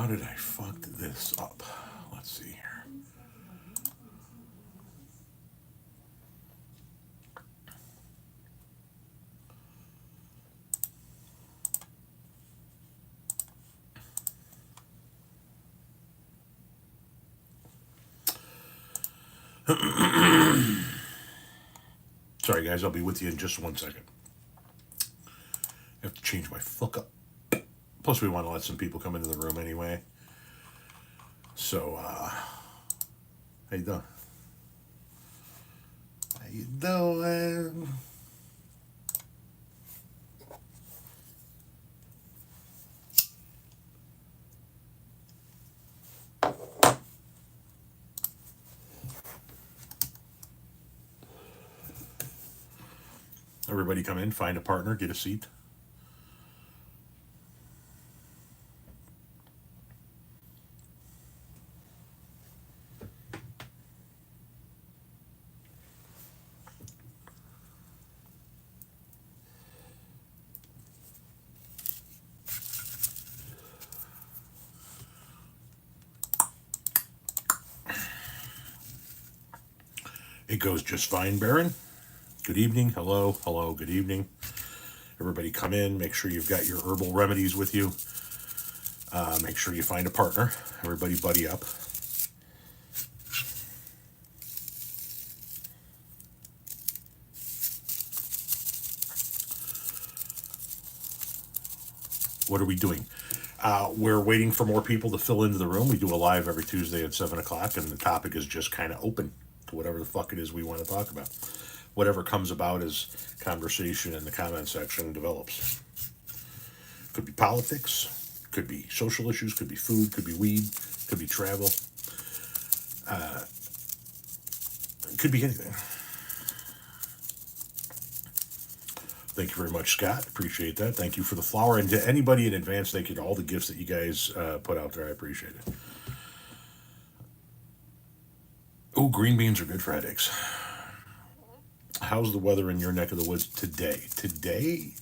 How did I fuck this up? Let's see here. Sorry, guys. I'll be with you in just 1 second. I have to change my fuck up. Plus, we want to let some people come into the room anyway. So, how you doing? How you doing? Everybody come in, find a partner, get a seat. It goes just fine, Baron. Good evening. Hello. Hello. Good evening. Everybody come in. Make sure you've got your herbal remedies with you. Make sure you find a partner. Everybody buddy up. What are we doing? We're waiting for more people to fill into the room. We do a live every Tuesday at 7 o'clock, and the topic is just kind of open to whatever the fuck it is we want to talk about. Whatever comes about as conversation in the comment section develops. Could be politics, could be social issues, could be food, could be weed, could be travel. It could be anything. Thank you very much, Scott. Appreciate that. Thank you for the flower. And to anybody in advance, thank you to all the gifts that you guys put out there. I appreciate it. Oh, green beans are good for headaches. How's the weather in your neck of the woods today? Today,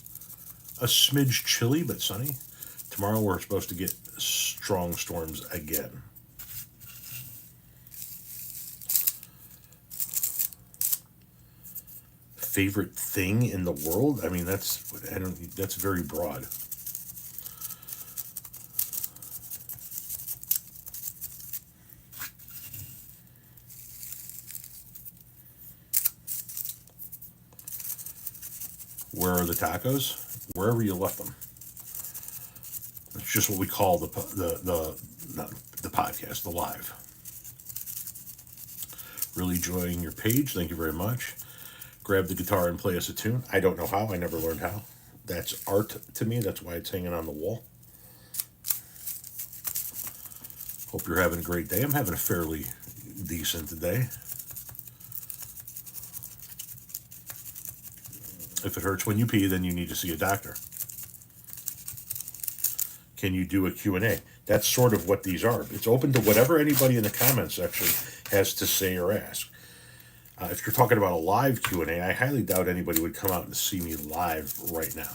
a smidge chilly, but sunny. Tomorrow, we're supposed to get strong storms again. Favorite thing in the world? I mean, that's very broad. Where are the tacos? Wherever you left them. It's just what we call not the podcast, the live. Really enjoying your page. Thank you very much. Grab the guitar and play us a tune. I don't know how. I never learned how. That's art to me. That's why it's hanging on the wall. Hope you're having a great day. I'm having a fairly decent day. If it hurts when you pee, then you need to see a doctor. Can you do a Q&A? That's sort of what these are. It's open to whatever anybody in the comment section has to say or ask. If you're talking about a live Q&A, I highly doubt anybody would come out and see me live right now.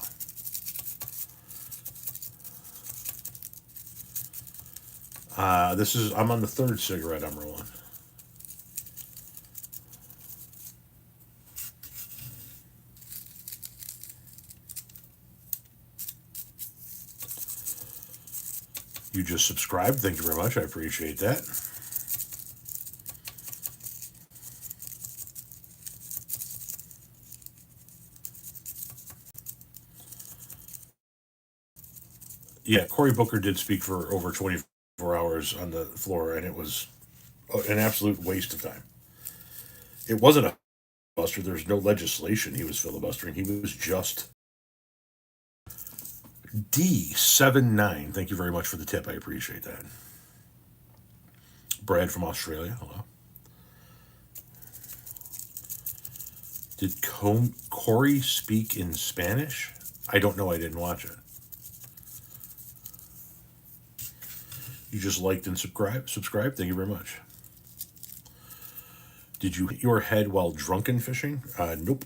I'm on the third cigarette I'm rolling. You just subscribed. Thank you very much. I appreciate that. Yeah, Cory Booker did speak for over 24 hours on the floor, and it was an absolute waste of time. It wasn't a filibuster. There's no legislation he was filibustering. He was just D79. Thank you very much for the tip. I appreciate that. Brad from Australia. Hello. Did Cory speak in Spanish? I don't know. I didn't watch it. You just liked and subscribed. Thank you very much. Did you hit your head while drunken fishing? Nope.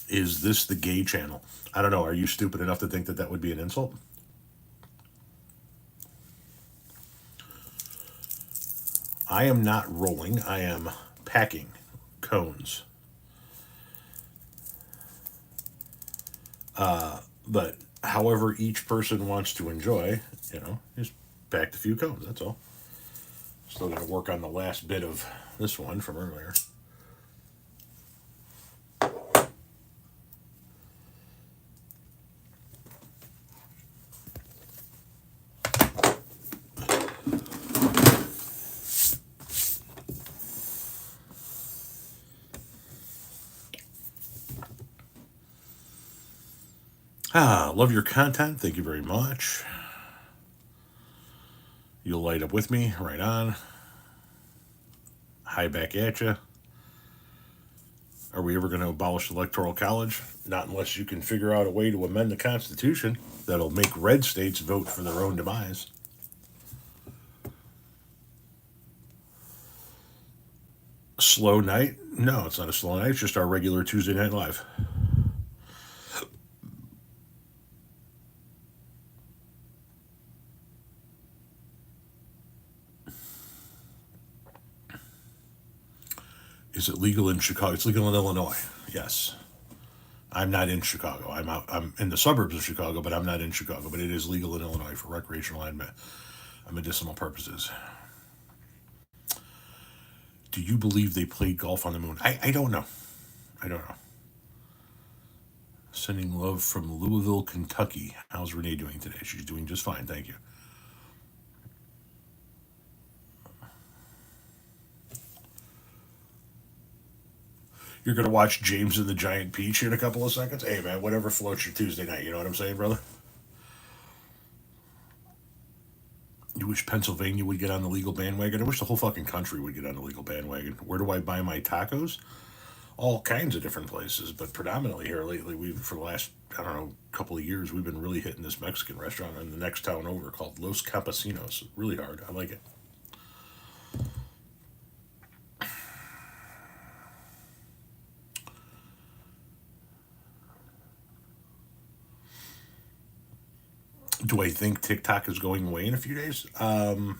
Is this the gay channel? I don't know. Are you stupid enough to think that that would be an insult? I am not rolling. I am packing cones. But however each person wants to enjoy, just packed a few cones. That's all. Still got to work on the last bit of this one from earlier. Love your content. Thank you very much. You'll light up with me. Right on. Hi back at you. Are we ever going to abolish electoral college? Not unless you can figure out a way to amend the Constitution that'll make red states vote for their own demise. Slow night? No, it's not a slow night. It's just our regular Tuesday Night Live. Is it legal in Chicago? It's legal in Illinois. Yes. I'm not in Chicago. I'm in the suburbs of Chicago, but I'm not in Chicago. But it is legal in Illinois for recreational and medicinal purposes. Do you believe they played golf on the moon? I don't know. I don't know. Sending love from Louisville, Kentucky. How's Renee doing today? She's doing just fine, thank you. You're going to watch James and the Giant Peach in a couple of seconds? Hey, man, whatever floats your Tuesday night. You know what I'm saying, brother? You wish Pennsylvania would get on the legal bandwagon? I wish the whole fucking country would get on the legal bandwagon. Where do I buy my tacos? All kinds of different places, but predominantly here lately, for the last, couple of years, we've been really hitting this Mexican restaurant in the next town over called Los Campesinos. Really hard. I like it. Do I think TikTok is going away in a few days? No,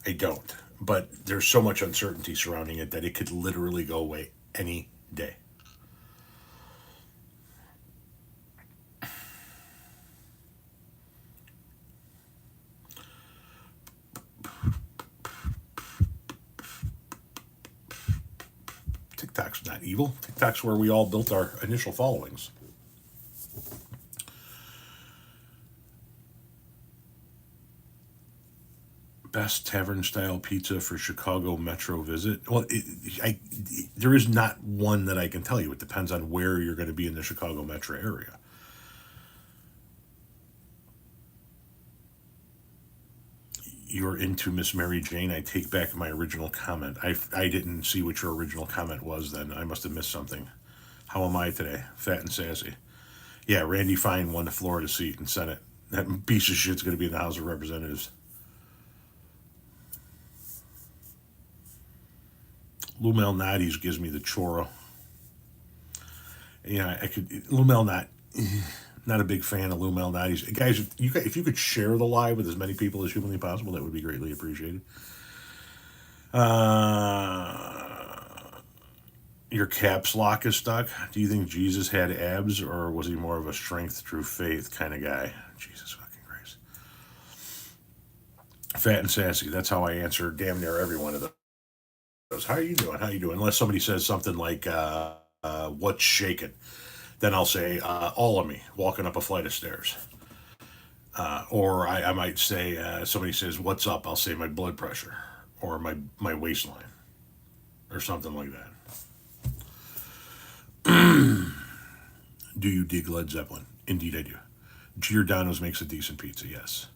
I don't. But there's so much uncertainty surrounding it that it could literally go away any day. TikTok's not evil. TikTok's where we all built our initial followings. Best tavern style pizza for Chicago Metro visit? Well, there is not one that I can tell you. It depends on where you're going to be in the Chicago Metro area. You're into Miss Mary Jane. I take back my original comment. I didn't see what your original comment was then. I must have missed something. How am I today? Fat and sassy. Yeah, Randy Fine won the Florida seat in Senate. That piece of shit's going to be in the House of Representatives. Lou Malnati's gives me the choro. Yeah, I could. Lou Malnati, not a big fan of Lou Malnati's. Guys, if you could share the live with as many people as humanly possible, that would be greatly appreciated. Your caps lock is stuck. Do you think Jesus had abs, or was he more of a strength through faith kind of guy? Jesus fucking Christ. Fat and sassy. That's how I answer damn near every one of those. How are you doing? How you doing? Unless somebody says something like, what's shaking? Then I'll say, all of me, walking up a flight of stairs. Or I might say, somebody says, what's up? I'll say my blood pressure or my waistline or something like that. Do you dig Led Zeppelin? Indeed I do. Giordano's makes a decent pizza, yes.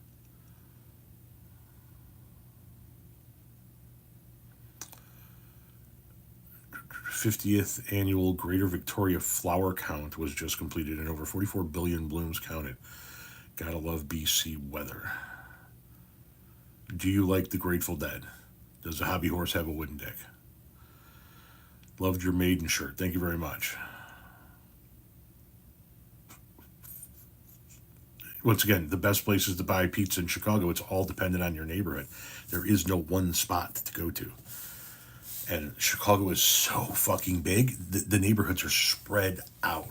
'50th annual Greater Victoria flower count was just completed and over 44 billion blooms counted. Gotta love BC weather. Do you like the Grateful Dead? Does a hobby horse have a wooden dick? Loved your maiden shirt. Thank you very much. Once again, the best places to buy pizza in Chicago, it's all dependent on your neighborhood. There is no one spot to go to. And Chicago is so fucking big, the neighborhoods are spread out.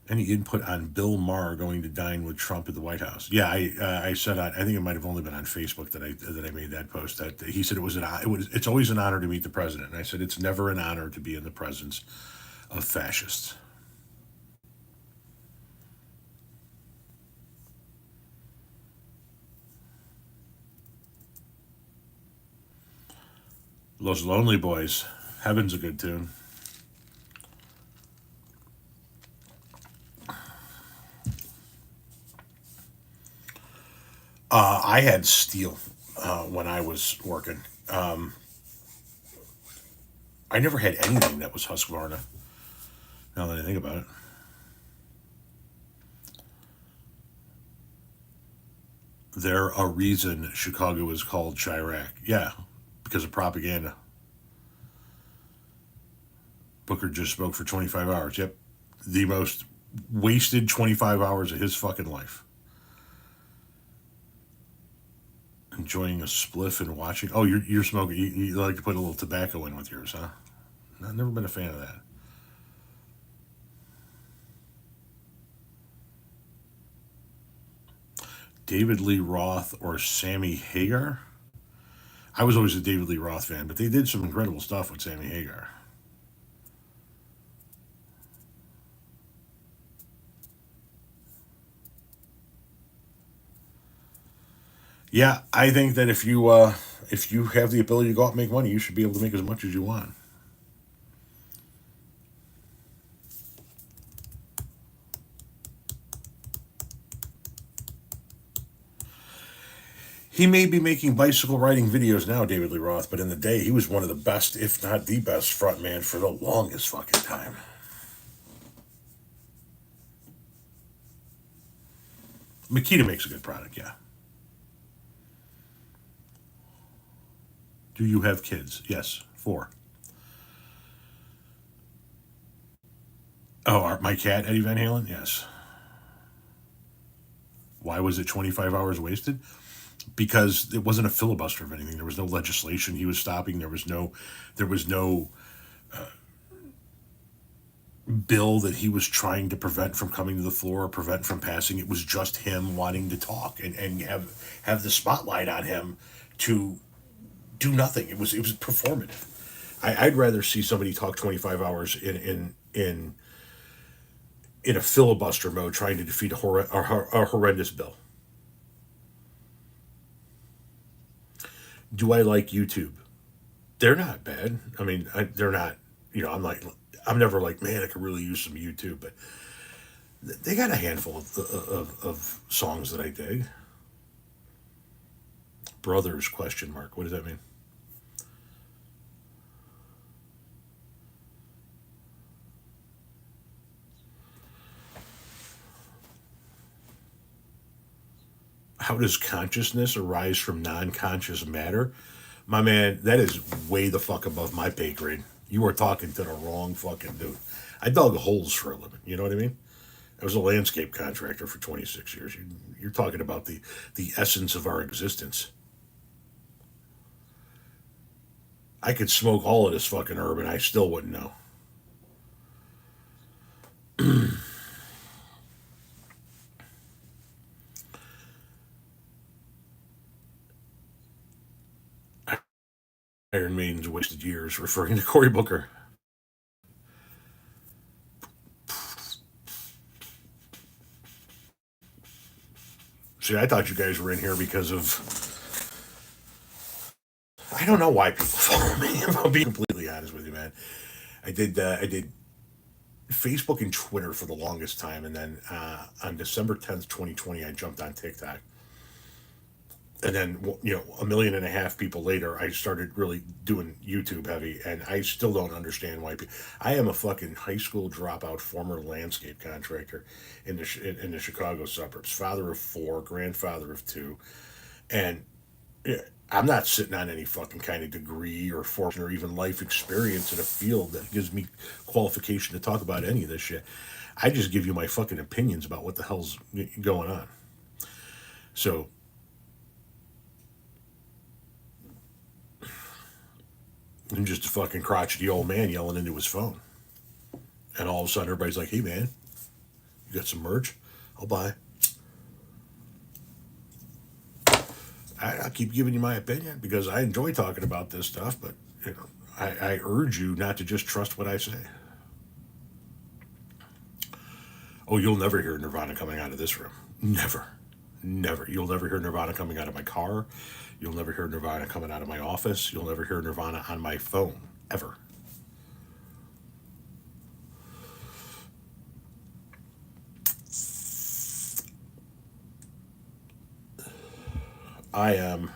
Any input on Bill Maher going to dine with Trump at the White House? Yeah, I said I think it might have only been on Facebook that I made that post. That he said it's always an honor to meet the president, and I said it's never an honor to be in the presence of fascists. Los Lonely Boys, Heaven's a good tune. I had steel when I was working. I never had anything that was Husqvarna. Now that I think about it, there a reason Chicago is called Chirac. Yeah, because of propaganda. Booker just spoke for 25 hours. Yep, the most wasted 25 hours of his fucking life. Enjoying a spliff and watching. Oh, you're smoking. You like to put a little tobacco in with yours, huh? I've never been a fan of that. David Lee Roth or Sammy Hagar? I was always a David Lee Roth fan, but they did some incredible stuff with Sammy Hagar. Yeah, I think that if you have the ability to go out and make money, you should be able to make as much as you want. He may be making bicycle riding videos now, David Lee Roth, but in the day he was one of the best, if not the best, frontman for the longest fucking time. Makita makes a good product, yeah. Do you have kids? Yes, four. Oh, my cat, Eddie Van Halen? Yes. Why was it 25 hours wasted? Because it wasn't a filibuster of anything. There was no legislation he was stopping. There was no bill that he was trying to prevent from coming to the floor or prevent from passing. It was just him wanting to talk and have the spotlight on him to do nothing. It was performative. I'd rather see somebody talk 25 hours in a filibuster mode trying to defeat a horrendous bill. Do I like YouTube? They're not bad. I mean, they're not. I'm never like, man, I could really use some YouTube, but they got a handful of songs that I dig. Brothers question mark. What does that mean? How does consciousness arise from non-conscious matter? My man, that is way the fuck above my pay grade. You are talking to the wrong fucking dude. I dug holes for a living. You know what I mean? I was a landscape contractor for 26 years. You're talking about the essence of our existence. I could smoke all of this fucking herb and I still wouldn't know. Iron Maiden's wasted years, referring to Cory Booker. See, I thought you guys were in here because of. I don't know why people follow me. If I'm being completely honest with you, man. I did Facebook and Twitter for the longest time, and then on December 10th, 2020, I jumped on TikTok. And then, 1.5 million people later, I started really doing YouTube heavy, and I still don't understand why people. I am a fucking high school dropout, former landscape contractor in the Chicago suburbs, father of four, grandfather of two, and yeah, I'm not sitting on any fucking kind of degree or fortune or even life experience in a field that gives me qualification to talk about any of this shit. I just give you my fucking opinions about what the hell's going on. So I'm just a fucking crotchety old man yelling into his phone. And all of a sudden everybody's like, hey man, you got some merch? I'll buy. I'll keep giving you my opinion because I enjoy talking about this stuff, but I urge you not to just trust what I say. Oh, you'll never hear Nirvana coming out of this room. Never. Never. You'll never hear Nirvana coming out of my car. You'll never hear Nirvana coming out of my office. You'll never hear Nirvana on my phone. Ever. I am.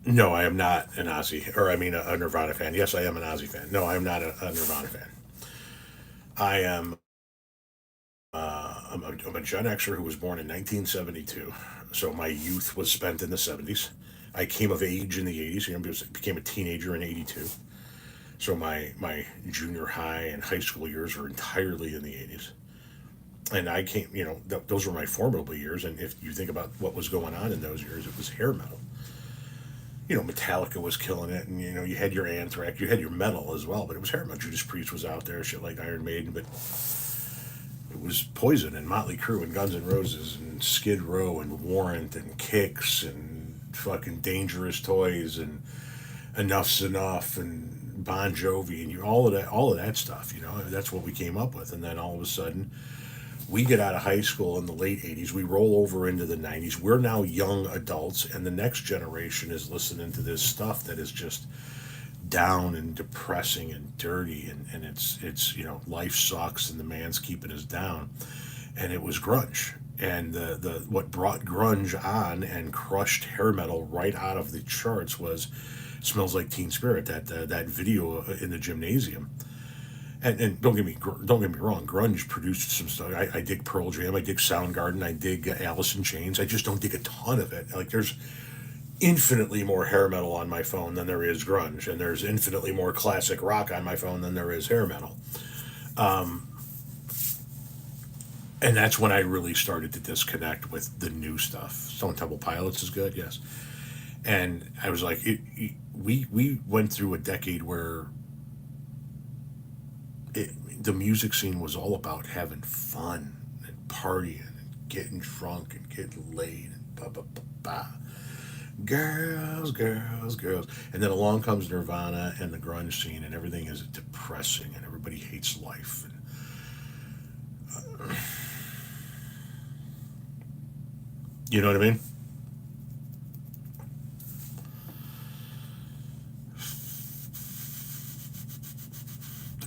No, I am not an Ozzy, or I mean a Nirvana fan. Yes, I am an Ozzy fan. No, I am not a Nirvana fan. I am. I'm a Gen Xer who was born in 1972, so my youth was spent in the 70s. I came of age in the 80s. Became a teenager in 82. So my junior high and high school years were entirely in the 80s. And I came, those were my formidable years. And if you think about what was going on in those years, it was hair metal. Metallica was killing it, and you had your Anthrax, you had your metal as well, but it was hair metal. Judas Priest was out there, shit like Iron Maiden, but it was Poison and Motley Crue and Guns N' Roses and Skid Row and Warrant and Kicks and fucking Dangerous Toys and Enough's Enough and Bon Jovi and all of that stuff. That's what we came up with, and then all of a sudden we get out of high school in the late 80s, we roll over into the 90s. We're now young adults, and the next generation is listening to this stuff that is just down and depressing and dirty, and it's life sucks and the man's keeping us down. And it was grunge. And the what brought grunge on and crushed hair metal right out of the charts was Smells Like Teen Spirit, that video in the gymnasium. And don't get me wrong, grunge produced some stuff. I dig Pearl Jam, I dig Soundgarden, I dig Alice in Chains. I just don't dig a ton of it. Like there's infinitely more hair metal on my phone than there is grunge, and there's infinitely more classic rock on my phone than there is hair metal. And that's when I really started to disconnect with the new stuff. Stone Temple Pilots is good, yes. And I was like, we went through a decade where the music scene was all about having fun and partying and getting drunk and getting laid and blah blah blah blah. Girls, girls, girls. And then along comes Nirvana and the grunge scene, and everything is depressing, and everybody hates life. And, you know what I mean?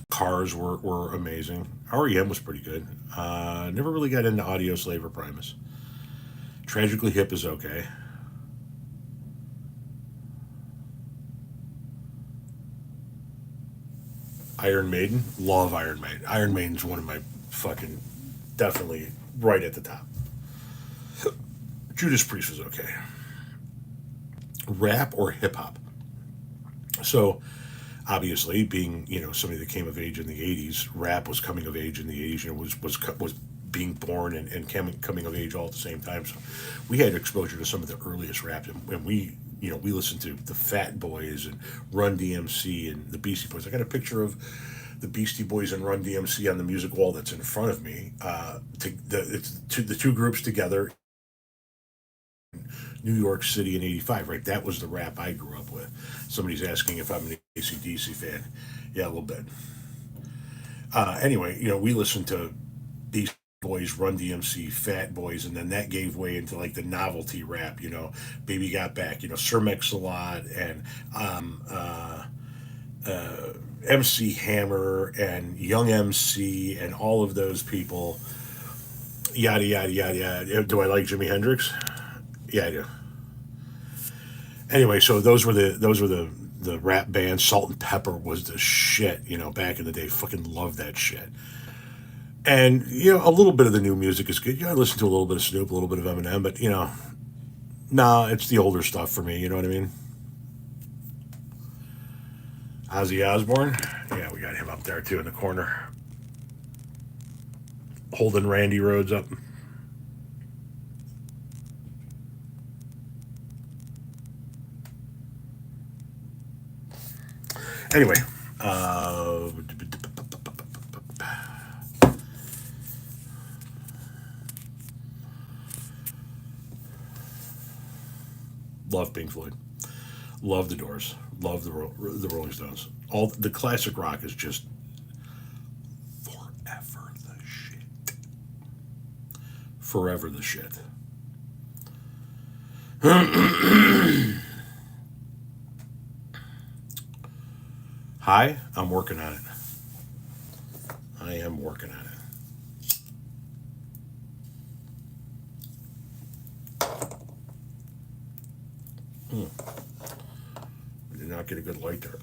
Cars were amazing. REM was pretty good. Never really got into Audio Slave or Primus. Tragically Hip is okay. Iron Maiden, love Iron Maiden. Iron Maiden's one of my fucking definitely right at the top. Judas Priest was okay. Rap or hip hop. So obviously, being somebody that came of age in the '80s, rap was coming of age in the '80s. Was being born and coming of age all at the same time. So we had exposure to some of the earliest rap, and we listened to the Fat Boys and Run DMC and the Beastie Boys. I got a picture of the Beastie Boys and Run DMC on the music wall that's in front of me. The two groups together. New York City in '85, right? That was the rap I grew up with. Somebody's asking if I'm an AC/DC fan. Yeah, a little bit. Anyway, we listened to Beastie Boys, Run DMC, Fat Boys, and then that gave way into like the novelty rap, Baby Got Back, Sir Mix-a-Lot, and MC Hammer, and Young MC, and all of those people. Yada, yada, yada, yada. Do I like Jimi Hendrix? Yeah, I do. Anyway, so those were the rap bands. Salt and Pepper was the shit, back in the day. Fucking love that shit. And a little bit of the new music is good. I listen to a little bit of Snoop, a little bit of Eminem, but nah, it's the older stuff for me. You know what I mean? Ozzy Osbourne, yeah, we got him up there too in the corner, holding Randy Rhodes up. Anyway, love Pink Floyd, love the Doors, love the Rolling Stones. All the classic rock is just forever the shit. Forever the shit. Hi, I'm working on it. I am working on it. We did not get a good light there.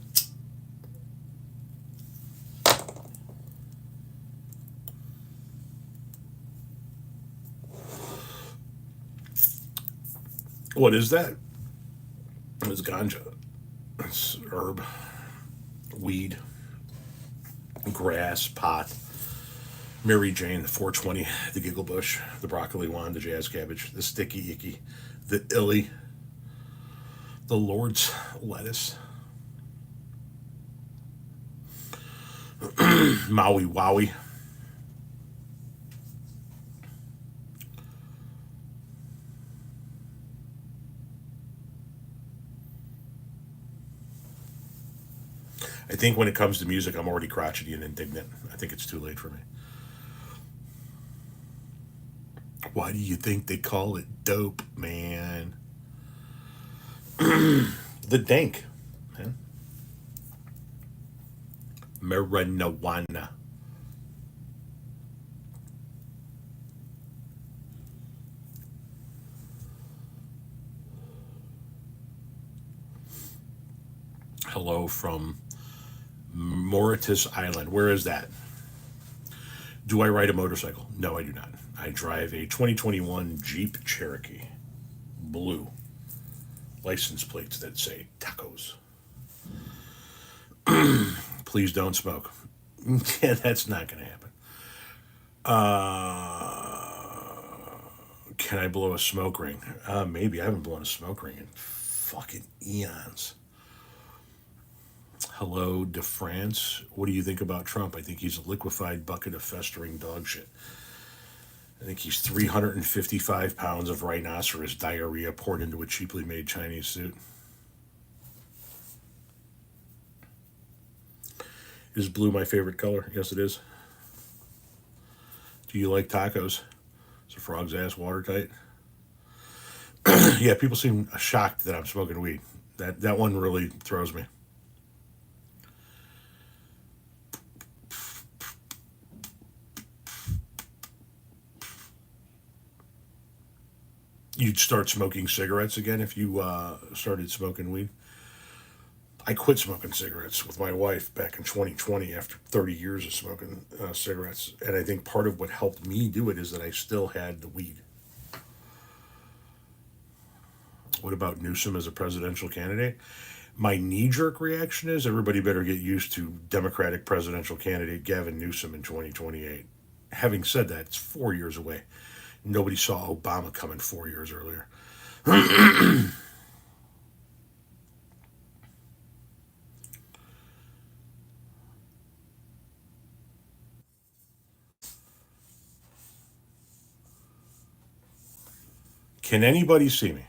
What is that? It's ganja. It's herb, weed, grass, pot, Mary Jane, the 420, the giggle bush, the broccoli wand, the jazz cabbage, the sticky icky, the illy, the Lord's lettuce, Maui Wowie. I think when it comes to music, I'm already crotchety and indignant. I think it's too late for me. Why do you think they call it dope, man? The dank, man. Marijuana. Hello from Mauritius Island. Where is that? Do I ride a motorcycle? No, I do not. I drive a 2021 Jeep Cherokee, blue, license plates that say tacos. Please don't smoke. Yeah, that's not going to happen. Can I blow a smoke ring? Maybe. I haven't blown a smoke ring in fucking eons. Hello, de France. What do you think about Trump? I think he's a liquefied bucket of festering dog shit. I think he's 355 pounds of rhinoceros diarrhea poured into a cheaply made Chinese suit. Is blue my favorite color? Yes, it is. Do you like tacos? Is a frog's ass watertight? Yeah, people seem shocked that I'm smoking weed. That one really throws me. You'd start smoking cigarettes again if you started smoking weed. I quit smoking cigarettes with my wife back in 2020 after 30 years of smoking cigarettes. And I think part of what helped me do it is that I still had the weed. What about Newsom as a presidential candidate? My knee jerk reaction is everybody better get used to Democratic presidential candidate Gavin Newsom in 2028. Having said that, it's 4 years away. Nobody saw Obama coming 4 years earlier. Can anybody see me?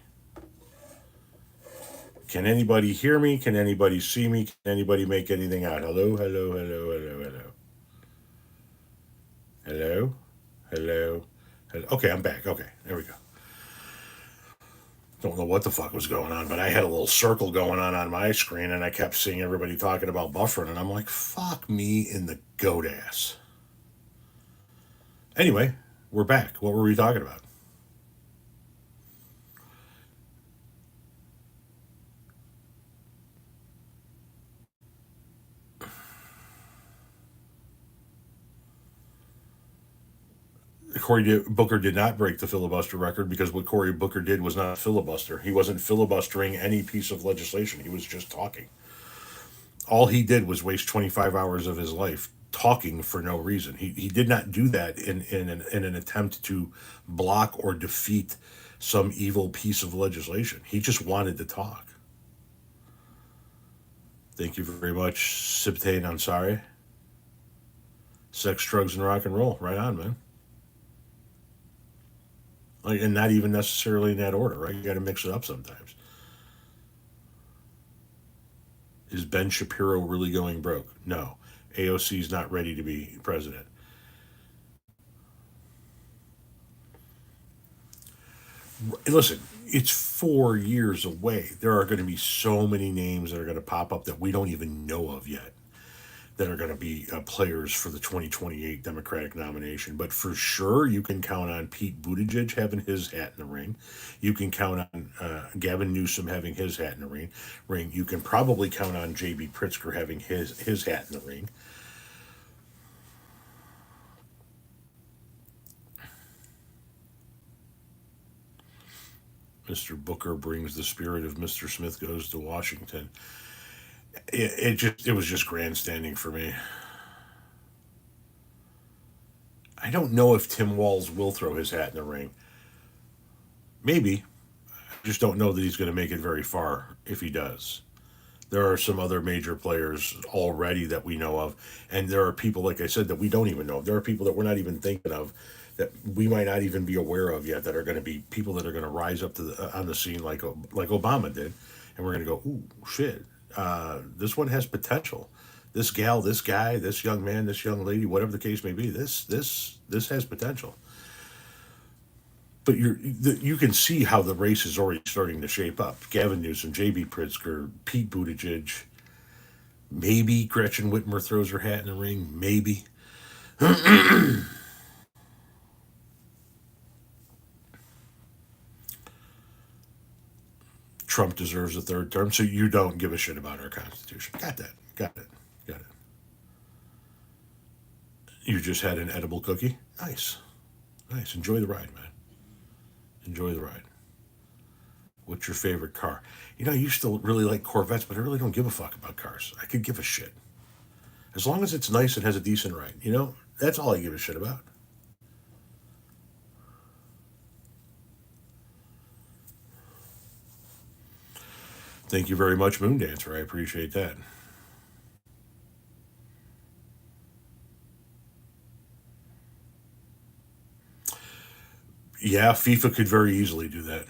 Can anybody hear me? Can anybody see me? Can anybody make anything out? Hello, hello, hello, hello, hello. Hello, hello, hello. Okay, I'm back. Okay, there we go. Don't know what the fuck was going on, but I had a little circle going on my screen, and I kept seeing everybody talking about buffering, and I'm like, fuck me in the goat ass. Anyway, we're back. What were we talking about? Booker did not break the filibuster record because what Cory Booker did was not filibuster. He wasn't filibustering any piece of legislation. He was just talking. All he did was waste 25 hours of his life talking for no reason. He did not do that in an attempt to block or defeat some evil piece of legislation. He just wanted to talk. Thank you very much, Sibtain Ansari. Sex, drugs, and rock and roll. Right on, man. Like, and not even necessarily in that order, right? You got to mix it up sometimes. Is Ben Shapiro really going broke? No. AOC is not ready to be president. Listen, it's 4 years away. There are going to be so many names that are going to pop up that we don't even know of yet that are going to be players for the 2028 Democratic nomination. But for sure, you can count on Pete Buttigieg having his hat in the ring. You can count on Gavin Newsom having his hat in the ring. You can probably count on J.B. Pritzker having his hat in the ring. Mr. Booker brings the spirit of Mr. Smith goes to Washington. It was just grandstanding for me. I don't know if Tim Walz will throw his hat in the ring. Maybe. I just don't know that he's going to make it very far if he does. There are some other major players already that we know of, and there are people, like I said, that we don't even know of. There are people that we're not even thinking of that we might not even be aware of yet that are going to be people that are going to rise up to on the scene like Obama did, and we're going to go, ooh, shit, this one has potential. This gal, this guy, this young man, this young lady, whatever the case may be, this has potential. But you can see how the race is already starting to shape up. Gavin Newsom, J.B. Pritzker, Pete Buttigieg, maybe Gretchen Whitmer throws her hat in the ring, maybe. Trump deserves a third term, so you don't give a shit about our Constitution. Got that. Got it. Got it. You just had an edible cookie? Nice. Nice. Enjoy the ride, man. Enjoy the ride. What's your favorite car? I used to really like Corvettes, but I really don't give a fuck about cars. I could give a shit. As long as it's nice and has a decent ride, that's all I give a shit about. Thank you very much, Moon Dancer. I appreciate that. Yeah, FIFA could very easily do that.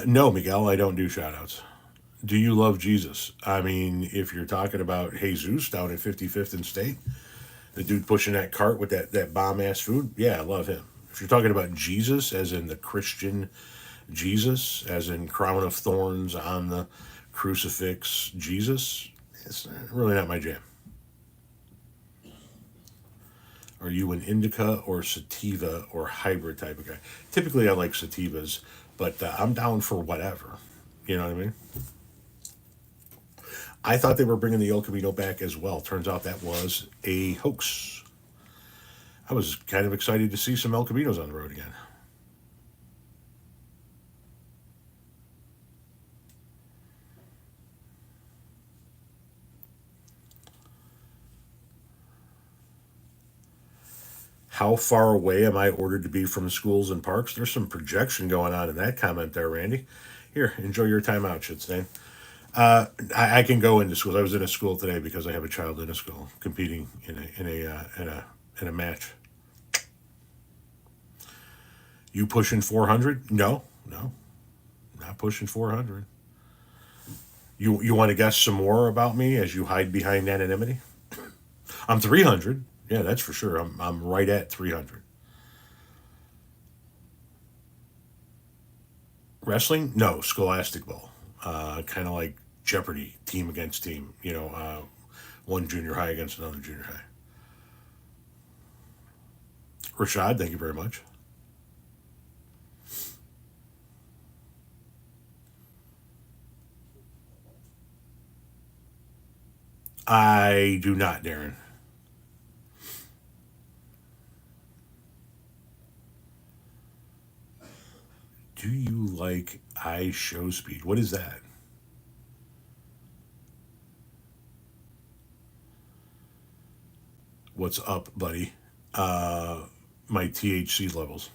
No, Miguel, I don't do shout outs. Do you love Jesus? I mean, if you're talking about Jesus down at 55th and State, the dude pushing that cart with that bomb ass food, yeah, I love him. If you're talking about Jesus, as in the Christian Jesus, as in crown of thorns on the crucifix Jesus, it's really not my jam. Are you an indica or sativa or hybrid type of guy? Typically, I like sativas, but I'm down for whatever. You know what I mean? I thought they were bringing the El Camino back as well. Turns out that was a hoax. I was kind of excited to see some El Caminos on the road again. How far away am I ordered to be from schools and parks? There's some projection going on in that comment there, Randy. Here, enjoy your time out, Shitstain. I can go into schools. I was in a school today because I have a child in a school competing in a match. You pushing 400? No, no, not pushing 400. You want to guess some more about me as you hide behind anonymity? I'm 300. Yeah, that's for sure. I'm right at 300. Wrestling? No, Scholastic Bowl. Kind of like Jeopardy, team against team. One junior high against another junior high. Rashad, thank you very much. I do not, Darren. Do you like I show speed? What is that? What's up, buddy? My THC levels.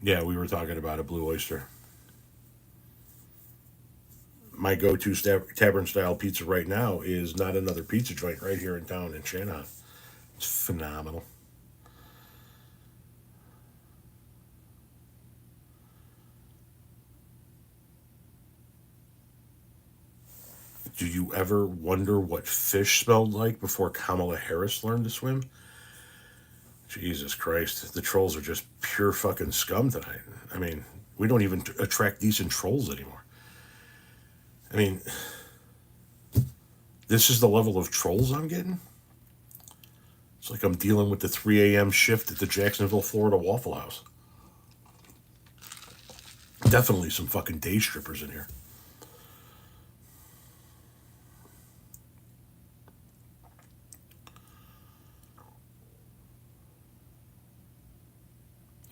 Yeah, we were talking about a Blue Oyster. My go-to tavern style pizza right now is not another pizza joint right here in town in Shannon. It's phenomenal. Do you ever wonder what fish smelled like before Kamala Harris learned to swim? Jesus Christ, the trolls are just pure fucking scum tonight. I mean, we don't even attract decent trolls anymore. I mean, this is the level of trolls I'm getting. It's like I'm dealing with the 3 a.m. shift at the Jacksonville, Florida Waffle House. Definitely some fucking day strippers in here.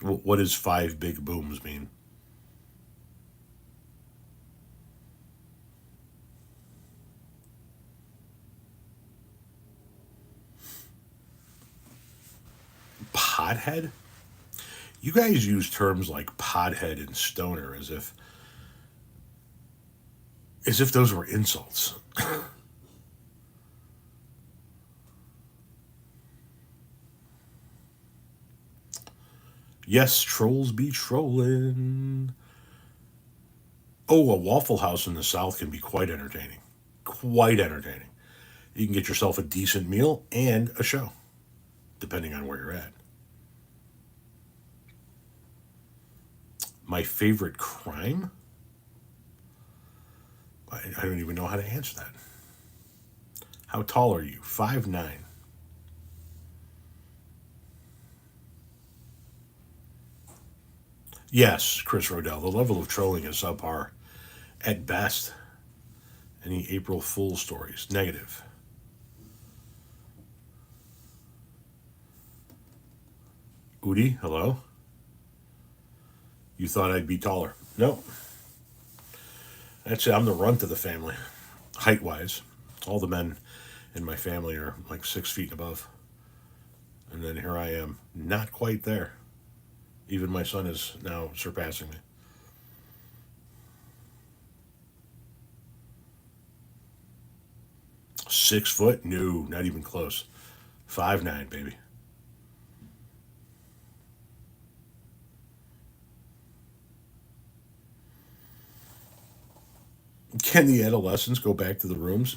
What does five big booms mean? Pothead? You guys use terms like pothead and stoner as if those were insults. Yes, trolls be trolling. Oh, a Waffle House in the South can be quite entertaining. Quite entertaining. You can get yourself a decent meal and a show, depending on where you're at. My favorite crime? I don't even know how to answer that. How tall are you? 5'9". Yes, Chris Rodell. The level of trolling is subpar at best. Any April Fool stories? Negative. Udi, hello? You thought I'd be taller. No. That's it. I'm the runt of the family, height wise. All the men in my family are like 6 feet and above. And then here I am, not quite there. Even my son is now surpassing me. 6 foot? No, not even close. 5'9", baby. Can the adolescents go back to the rooms?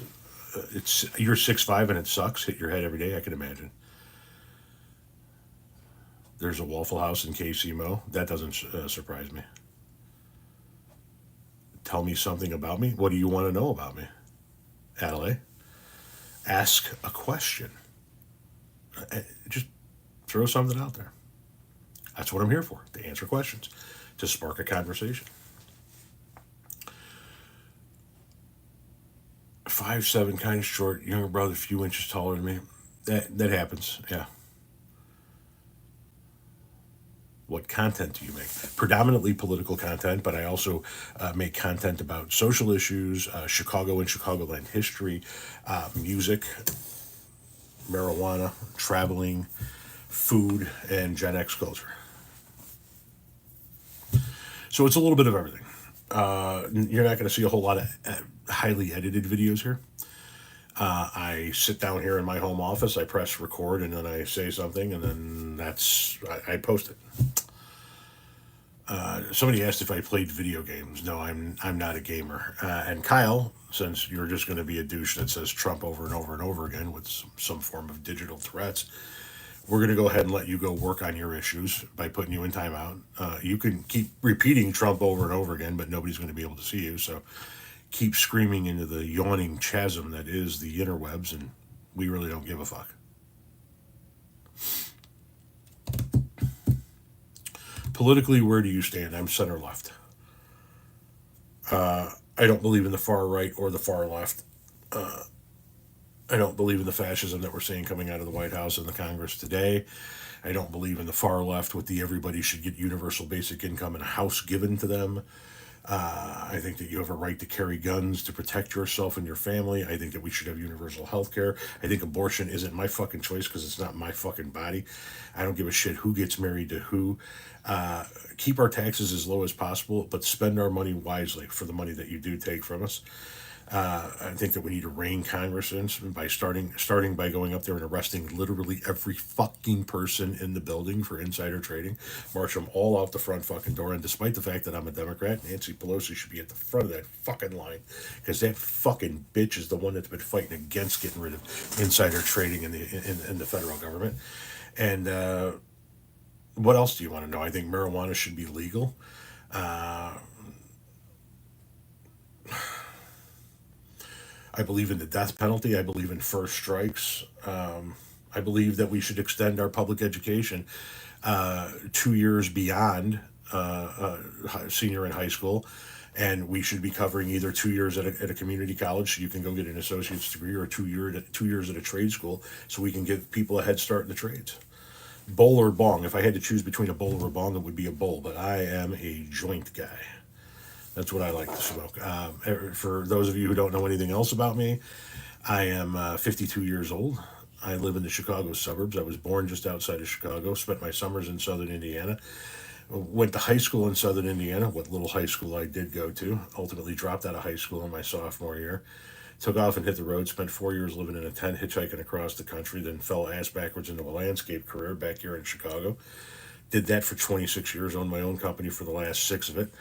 It's you're 6'5" and it sucks. Hit your head every day. I can imagine. There's a Waffle House in KC That doesn't surprise me. Tell me something about me. What do you want to know about me, Adelaide? Ask a question. Just throw something out there. That's what I'm here for, to answer questions, to spark a conversation. 5'7", kind of short, younger brother, a few inches taller than me. That happens, yeah. What content do you make? Predominantly political content, but I also make content about social issues, Chicago and Chicagoland history, music, marijuana, traveling, food, and Gen X culture. So it's a little bit of everything. You're not going to see a whole lot of highly edited videos here. I sit down here in my home office, I press record, and then I say something, and then I post it. Somebody asked if I played video games. No, I'm not a gamer. And Kyle, since you're just going to be a douche that says Trump over and over and over again with some form of digital threats, we're going to go ahead and let you go work on your issues by putting you in timeout. You can keep repeating Trump over and over again, but nobody's going to be able to see you. So keep screaming into the yawning chasm that is the interwebs, and we really don't give a fuck. Politically, where do you stand? I'm center left. I don't believe in the far right or the far left. I don't believe in the fascism that we're seeing coming out of the White House and the Congress today. I don't believe in the far left with the everybody should get universal basic income and a house given to them. I think that you have a right to carry guns to protect yourself and your family. I think that we should have universal health care. I think abortion isn't my fucking choice because it's not my fucking body. I don't give a shit who gets married to who. Keep our taxes as low as possible, but spend our money wisely for the money that you do take from us. I think that we need to rein Congress in by starting by going up there and arresting literally every fucking person in the building for insider trading, march them all out the front fucking door. And despite the fact that I'm a Democrat, Nancy Pelosi should be at the front of that fucking line because that fucking bitch is the one that's been fighting against getting rid of insider trading in the federal government. And what else do you want to know? I think marijuana should be legal. I believe in the death penalty. I believe in first strikes. I believe that we should extend our public education 2 years beyond senior and high school. And we should be covering either 2 years at a community college so you can go get an associate's degree or 2 years at a trade school so we can give people a head start in the trades. Bowl or bong. If I had to choose between a bowl or a bong, it would be a bowl. But I am a joint guy. That's what I like to smoke. For those of you who don't know anything else about me, I am 52 years old. I live in the Chicago suburbs. I was born just outside of Chicago, spent my summers in southern Indiana, went to high school in southern Indiana, what little high school I did go to, ultimately dropped out of high school in my sophomore year, took off and hit the road, spent 4 years living in a tent, hitchhiking across the country, then fell ass backwards into a landscape career back here in Chicago. Did that for 26 years, owned my own company for the last 6 of it.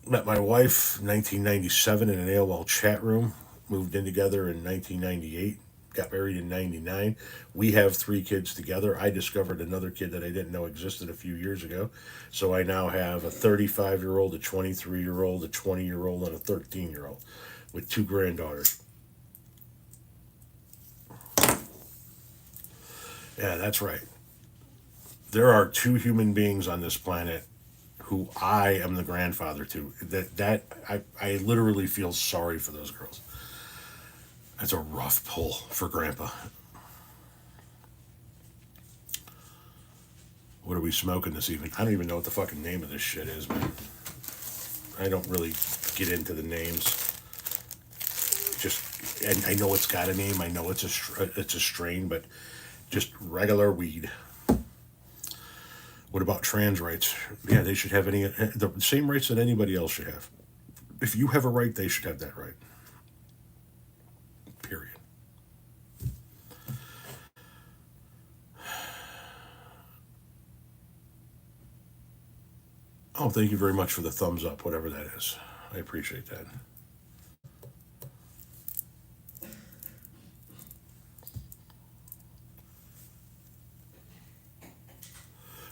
Met my wife 1997 in an AOL chat room. Moved in together in 1998. Got married in 99. We have 3 kids together. I discovered another kid that I didn't know existed a few years ago. So I now have a 35-year-old, a 23-year-old, a 20-year-old, and a 13-year-old with 2 granddaughters. Yeah, that's right. There are 2 human beings on this planet who I am the grandfather to. I literally feel sorry for those girls. That's a rough pull for Grandpa. What are we smoking this evening? I don't even know what the fucking name of this shit is, man. I don't really get into the names. Just, and I know it's got a name. I know it's a strain, but just regular weed. What about trans rights? Yeah, they should have the same rights that anybody else should have. If you have a right, they should have that right. Period. Oh, thank you very much for the thumbs up, whatever that is. I appreciate that.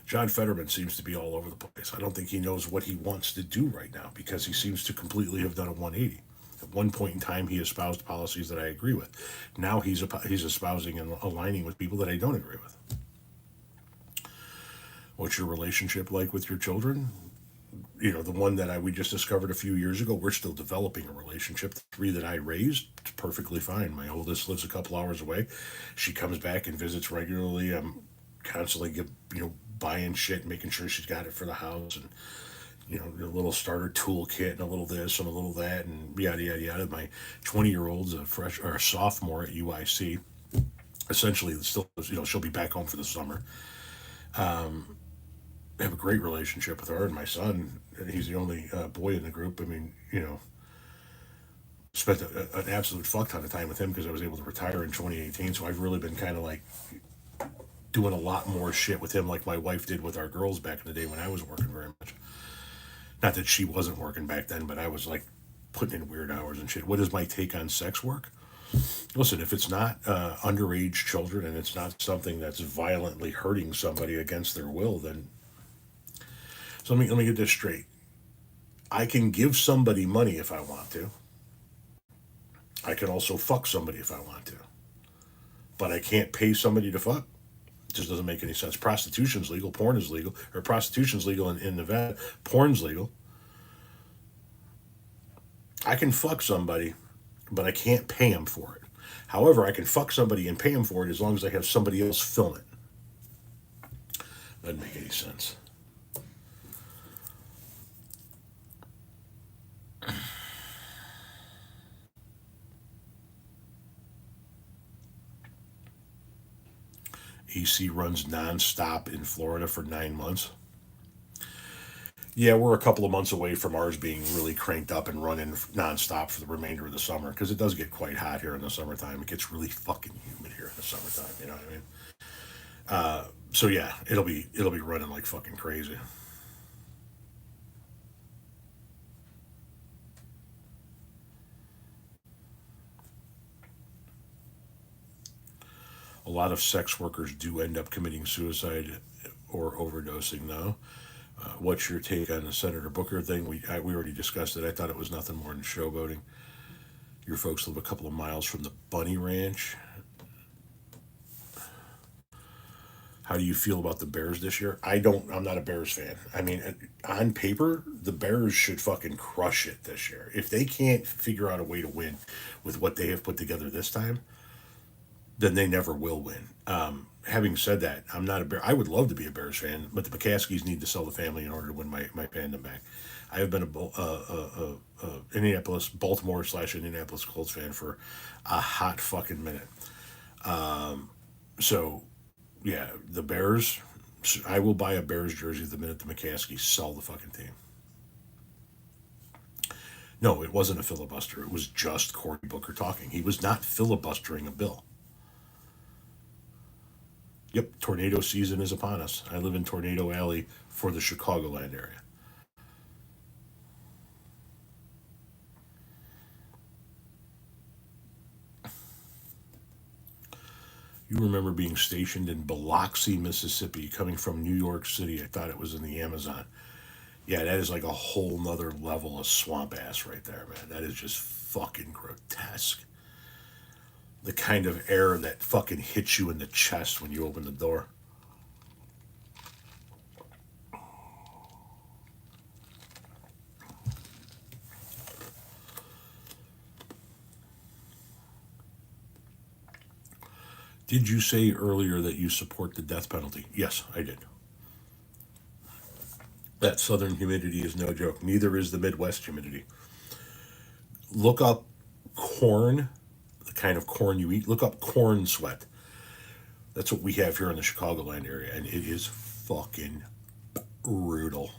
John Fetterman seems to be all over the place. I don't think he knows what he wants to do right now because he seems to completely have done a 180. At one point in time, he espoused policies that I agree with. Now he's espousing and aligning with people that I don't agree with. What's your relationship like with your children? You know, the one that we just discovered a few years ago, we're still developing a relationship. The 3 that I raised, it's perfectly fine. My oldest lives a couple hours away. She comes back and visits regularly. I'm constantly buying shit, making sure she's got it for the house, and a little starter toolkit and a little this and a little that and yada yada yada. My 20-year-old's a sophomore at UIC. Essentially, still, she'll be back home for the summer. I have a great relationship with her and my son. He's the only boy in the group. I mean, spent an absolute fuck ton of time with him because I was able to retire in 2018. So I've really been kind of like doing a lot more shit with him like my wife did with our girls back in the day when I was working very much. Not that she wasn't working back then, but I was like putting in weird hours and shit. What is my take on sex work? Listen, if it's not underage children and it's not something that's violently hurting somebody against their will, then... So let me get this straight. I can give somebody money if I want to. I can also fuck somebody if I want to. But I can't pay somebody to fuck. It just doesn't make any sense. Prostitution's legal. Porn is legal. Or prostitution's legal in Nevada. Porn's legal. I can fuck somebody, but I can't pay them for it. However, I can fuck somebody and pay them for it as long as I have somebody else film it. Doesn't make any sense. AC runs nonstop in Florida for 9 months. Yeah, we're a couple of months away from ours being really cranked up and running nonstop for the remainder of the summer because it does get quite hot here in the summertime. It gets really fucking humid here in the summertime. You know what I mean? So yeah, it'll be running like fucking crazy. A lot of sex workers do end up committing suicide or overdosing, though. What's your take on the Senator Booker thing? We already discussed it. I thought it was nothing more than showboating. Your folks live a couple of miles from the Bunny Ranch. How do you feel about the Bears this year? I'm not a Bears fan. I mean, on paper, the Bears should fucking crush it this year. If they can't figure out a way to win with what they have put together this time, then they never will win. Having said that, I'm not a Bear. I would love to be a Bears fan, but the McCaskies need to sell the family in order to win my fandom back. I have been a Indianapolis, Baltimore / Indianapolis Colts fan for a hot fucking minute. So yeah, the Bears. I will buy a Bears jersey the minute the McCaskies sell the fucking team. No, it wasn't a filibuster. It was just Cory Booker talking. He was not filibustering a bill. Yep, tornado season is upon us. I live in Tornado Alley for the Chicagoland area. You remember being stationed in Biloxi, Mississippi, coming from New York City. I thought it was in the Amazon. Yeah, that is like a whole nother level of swamp ass right there, man. That is just fucking grotesque. The kind of air that fucking hits you in the chest when you open the door. Did you say earlier that you support the death penalty? Yes, I did. That southern humidity is no joke. Neither is the Midwest humidity. Look up corn, the kind of corn you eat. Look up corn sweat. That's what we have here in the Chicagoland area, and it is fucking brutal.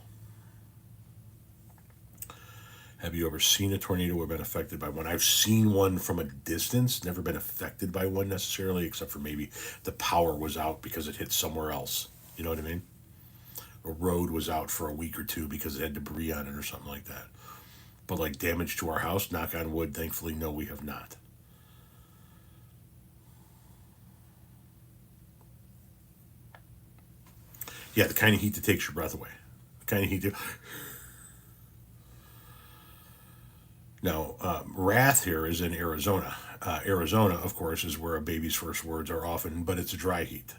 Have you ever seen a tornado or been affected by one? I've seen one from a distance, never been affected by one necessarily, except for maybe the power was out because it hit somewhere else. You know what I mean? A road was out for a week or two because it had debris on it or something like that. But like damage to our house, knock on wood, thankfully, no, we have not. Yeah, the kind of heat that takes your breath away. The kind of heat that. Now, wrath here is in Arizona. Arizona, of course, is where a baby's first words are often, but it's a dry heat.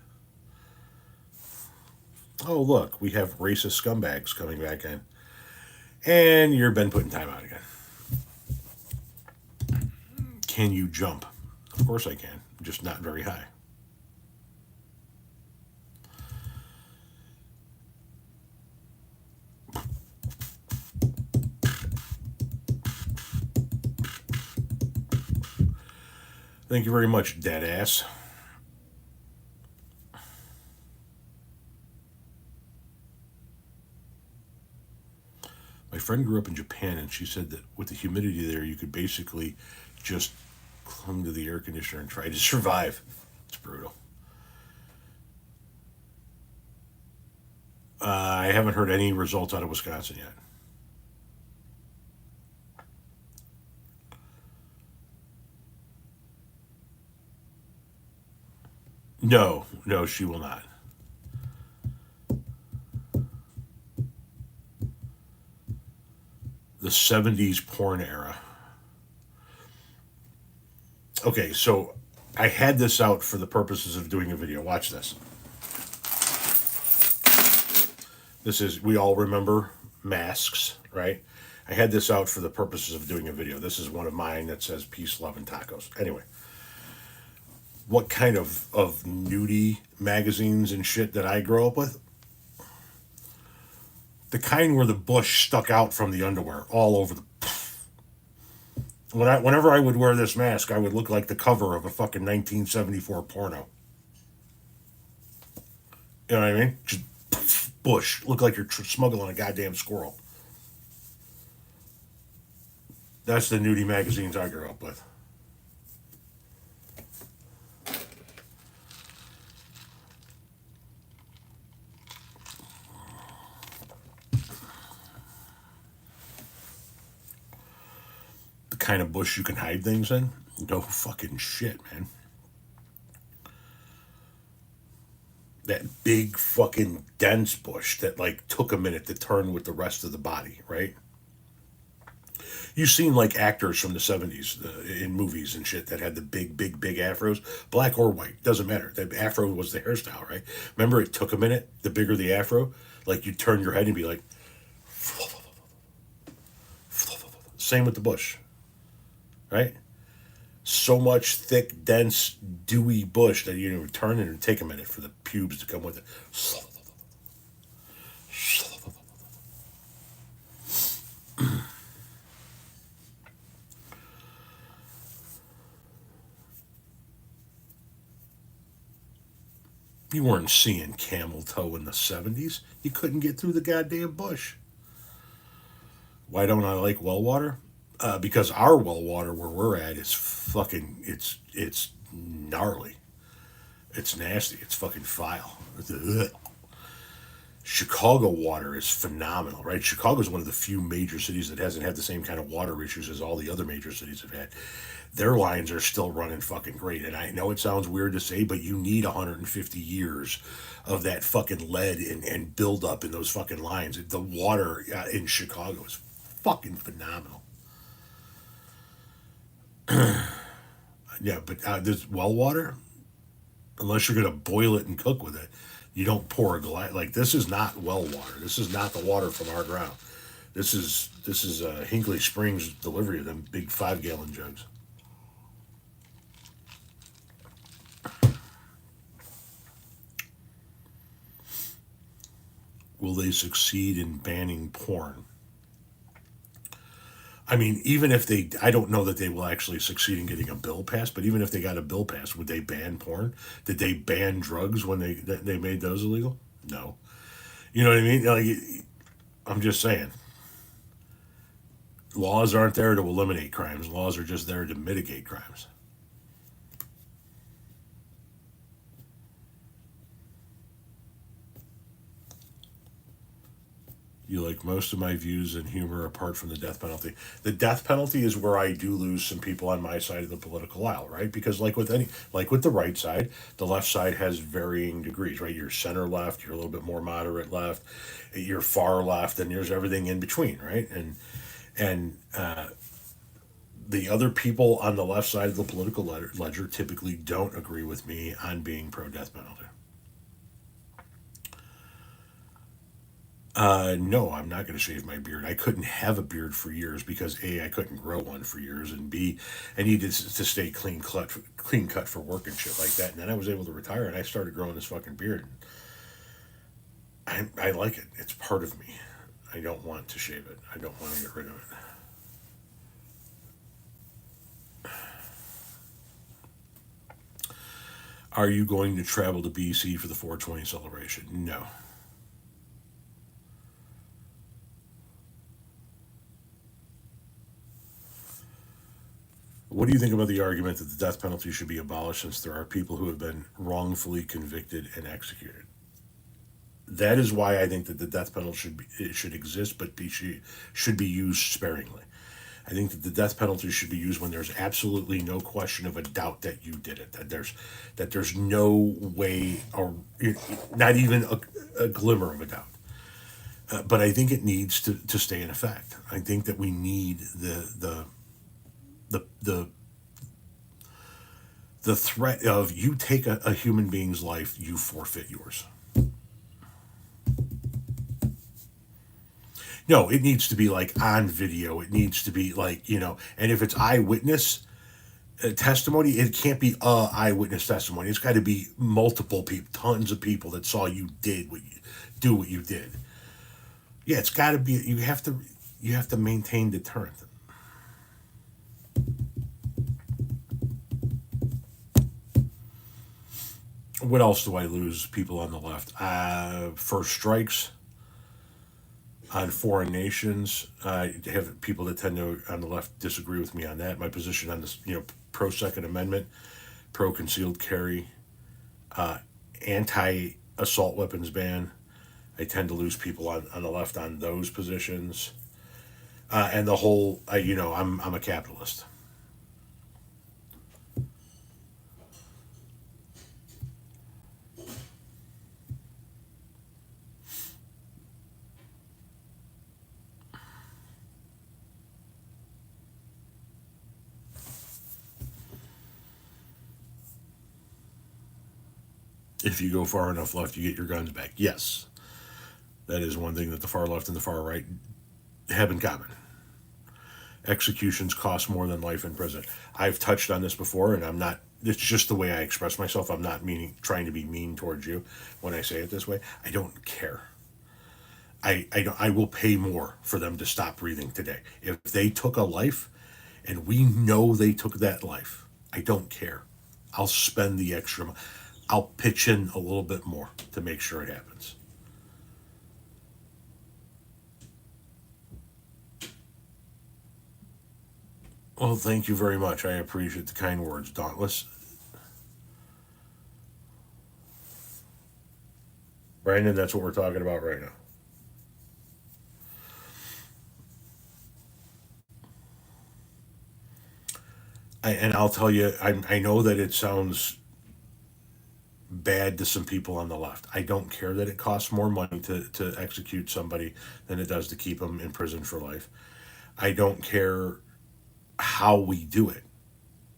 Oh, look, we have racist scumbags coming back in. And you're been put in timeout again. Can you jump? Of course I can, just not very high. Thank you very much, dead ass. My friend grew up in Japan, and she said that with the humidity there, you could basically just cling to the air conditioner and try to survive. It's brutal. I haven't heard any results out of Wisconsin yet. No, no, she will not. The 70s porn era. Okay, so I had this out for the purposes of doing a video. Watch this. This is, we all remember masks, right? I had this out for the purposes of doing a video. This is one of mine that says peace, love, and tacos. Anyway, what kind of nudie magazines and shit that I grow up with? The kind where the bush stuck out from the underwear all over the. Whenever I would wear this mask, I would look like the cover of a fucking 1974 porno. You know what I mean? Just bush. Look like you're smuggling a goddamn squirrel. That's the nudie magazines I grew up with. The kind of bush you can hide things in? No fucking shit, man. That big fucking dense bush that like took a minute to turn with the rest of the body, right? You've seen like actors from the 70s in movies and shit that had the big afros, black or white, doesn't matter. The afro was the hairstyle, right? Remember, it took a minute. The bigger the afro, like you turn your head and be like, same with the bush, right? So much thick, dense, dewy bush that you know, turn it and take a minute for the pubes to come with it. You weren't seeing camel toe in the 70s. You couldn't get through the goddamn bush. Why don't I like well water? Because our well water where we're at is fucking, it's gnarly. It's nasty. It's fucking vile. Ugh. Chicago water is phenomenal, right? Chicago is one of the few major cities that hasn't had the same kind of water issues as all the other major cities have had. Their lines are still running fucking great. And I know it sounds weird to say, but you need 150 years of that fucking lead and build up in those fucking lines. The water in Chicago is fucking phenomenal. Yeah, but this well water, unless you're going to boil it and cook with it, you don't pour a glass. Like, this is not well water. This is not the water from our ground. This is Hinkley Springs delivery of them big 5-gallon jugs. Will they succeed in banning porn? I mean, even if they, I don't know that they will actually succeed in getting a bill passed, but even if they got a bill passed, would they ban porn? Did they ban drugs when they made those illegal? No. You know what I mean? Like, I'm just saying. Laws aren't there to eliminate crimes. Laws are just there to mitigate crimes. You like most of my views and humor apart from the death penalty. The death penalty is where I do lose some people on my side of the political aisle, right? Because like with the right side, the left side has varying degrees, right? You're center left, you're a little bit more moderate left, you're far left, and there's everything in between, right? And the other people on the left side of the political ledger typically don't agree with me on being pro death penalty. No, I'm not going to shave my beard. I couldn't have a beard for years because A, I couldn't grow one for years, and B, I needed to stay clean cut for work and shit like that. And then I was able to retire, and I started growing this fucking beard. I like it. It's part of me. I don't want to shave it. I don't want to get rid of it. Are you going to travel to BC for the 420 celebration? No. What do you think about the argument that the death penalty should be abolished since there are people who have been wrongfully convicted and executed? That is why I think that the death penalty should exist, but should be used sparingly. I think that the death penalty should be used when there's absolutely no question of a doubt that you did it. That there's no way, or not even a glimmer of a doubt. But I think it needs to stay in effect. I think that we need the threat of you take a human being's life, you forfeit yours. No, it needs to be like on video. It needs to be like, and if it's eyewitness testimony, it can't be a eyewitness testimony. It's got to be multiple people, tons of people that saw you did what you do what you did. Yeah, it's got to be. You have to maintain deterrent. What else do I lose? People on the left. First strikes on foreign nations. I have people that tend to on the left disagree with me on that. My position on this, pro Second Amendment, pro concealed carry, anti assault weapons ban. I tend to lose people on the left on those positions. And the whole, I'm a capitalist. If you go far enough left, you get your guns back. Yes, that is one thing that the far left and the far right have in common. Executions cost more than life in prison. I've touched on this before, and I'm not. It's just the way I express myself. I'm not trying to be mean towards you when I say it this way. I don't care. I will pay more for them to stop breathing today. If they took a life, and we know they took that life, I don't care. I'll spend the extra. I'll pitch in a little bit more to make sure it happens. Well, thank you very much. I appreciate the kind words, Dauntless. Brandon, that's what we're talking about right now. And I'll tell you, I know that it sounds bad to some people on the left. I don't care that it costs more money to execute somebody than it does to keep them in prison for life. I don't care how we do it.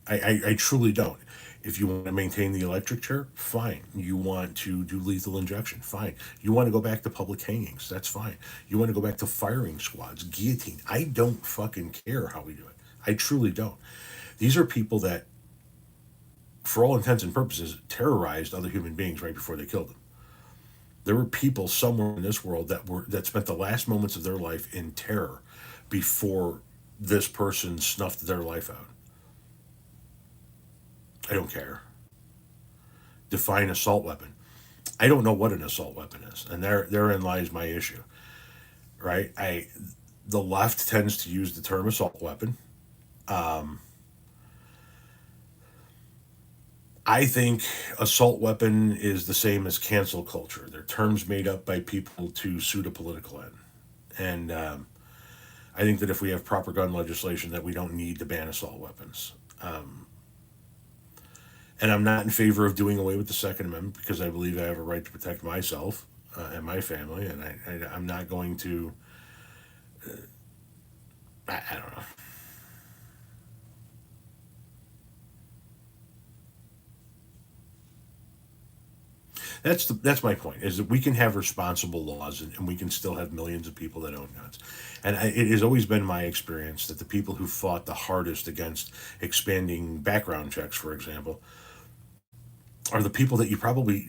I truly don't. If you want to maintain the electric chair, fine. You want to do lethal injection, fine. You want to go back to public hangings, that's fine. You want to go back to firing squads, guillotine. I don't fucking care how we do it. I truly don't. These are people that, for all intents and purposes, terrorized other human beings right before they killed them. There were people somewhere in this world that spent the last moments of their life in terror before this person snuffed their life out. I don't care. Define assault weapon. I don't know what an assault weapon is, and therein lies my issue. Right? The left tends to use the term assault weapon. I think assault weapon is the same as cancel culture. They're terms made up by people to suit a political end. And I think that if we have proper gun legislation, that we don't need to ban assault weapons. And I'm not in favor of doing away with the Second Amendment because I believe I have a right to protect myself and my family, and I'm not going to. I don't know. That's my point. Is that we can have responsible laws, and we can still have millions of people that own guns. And it has always been my experience that the people who fought the hardest against expanding background checks, for example, are the people that you probably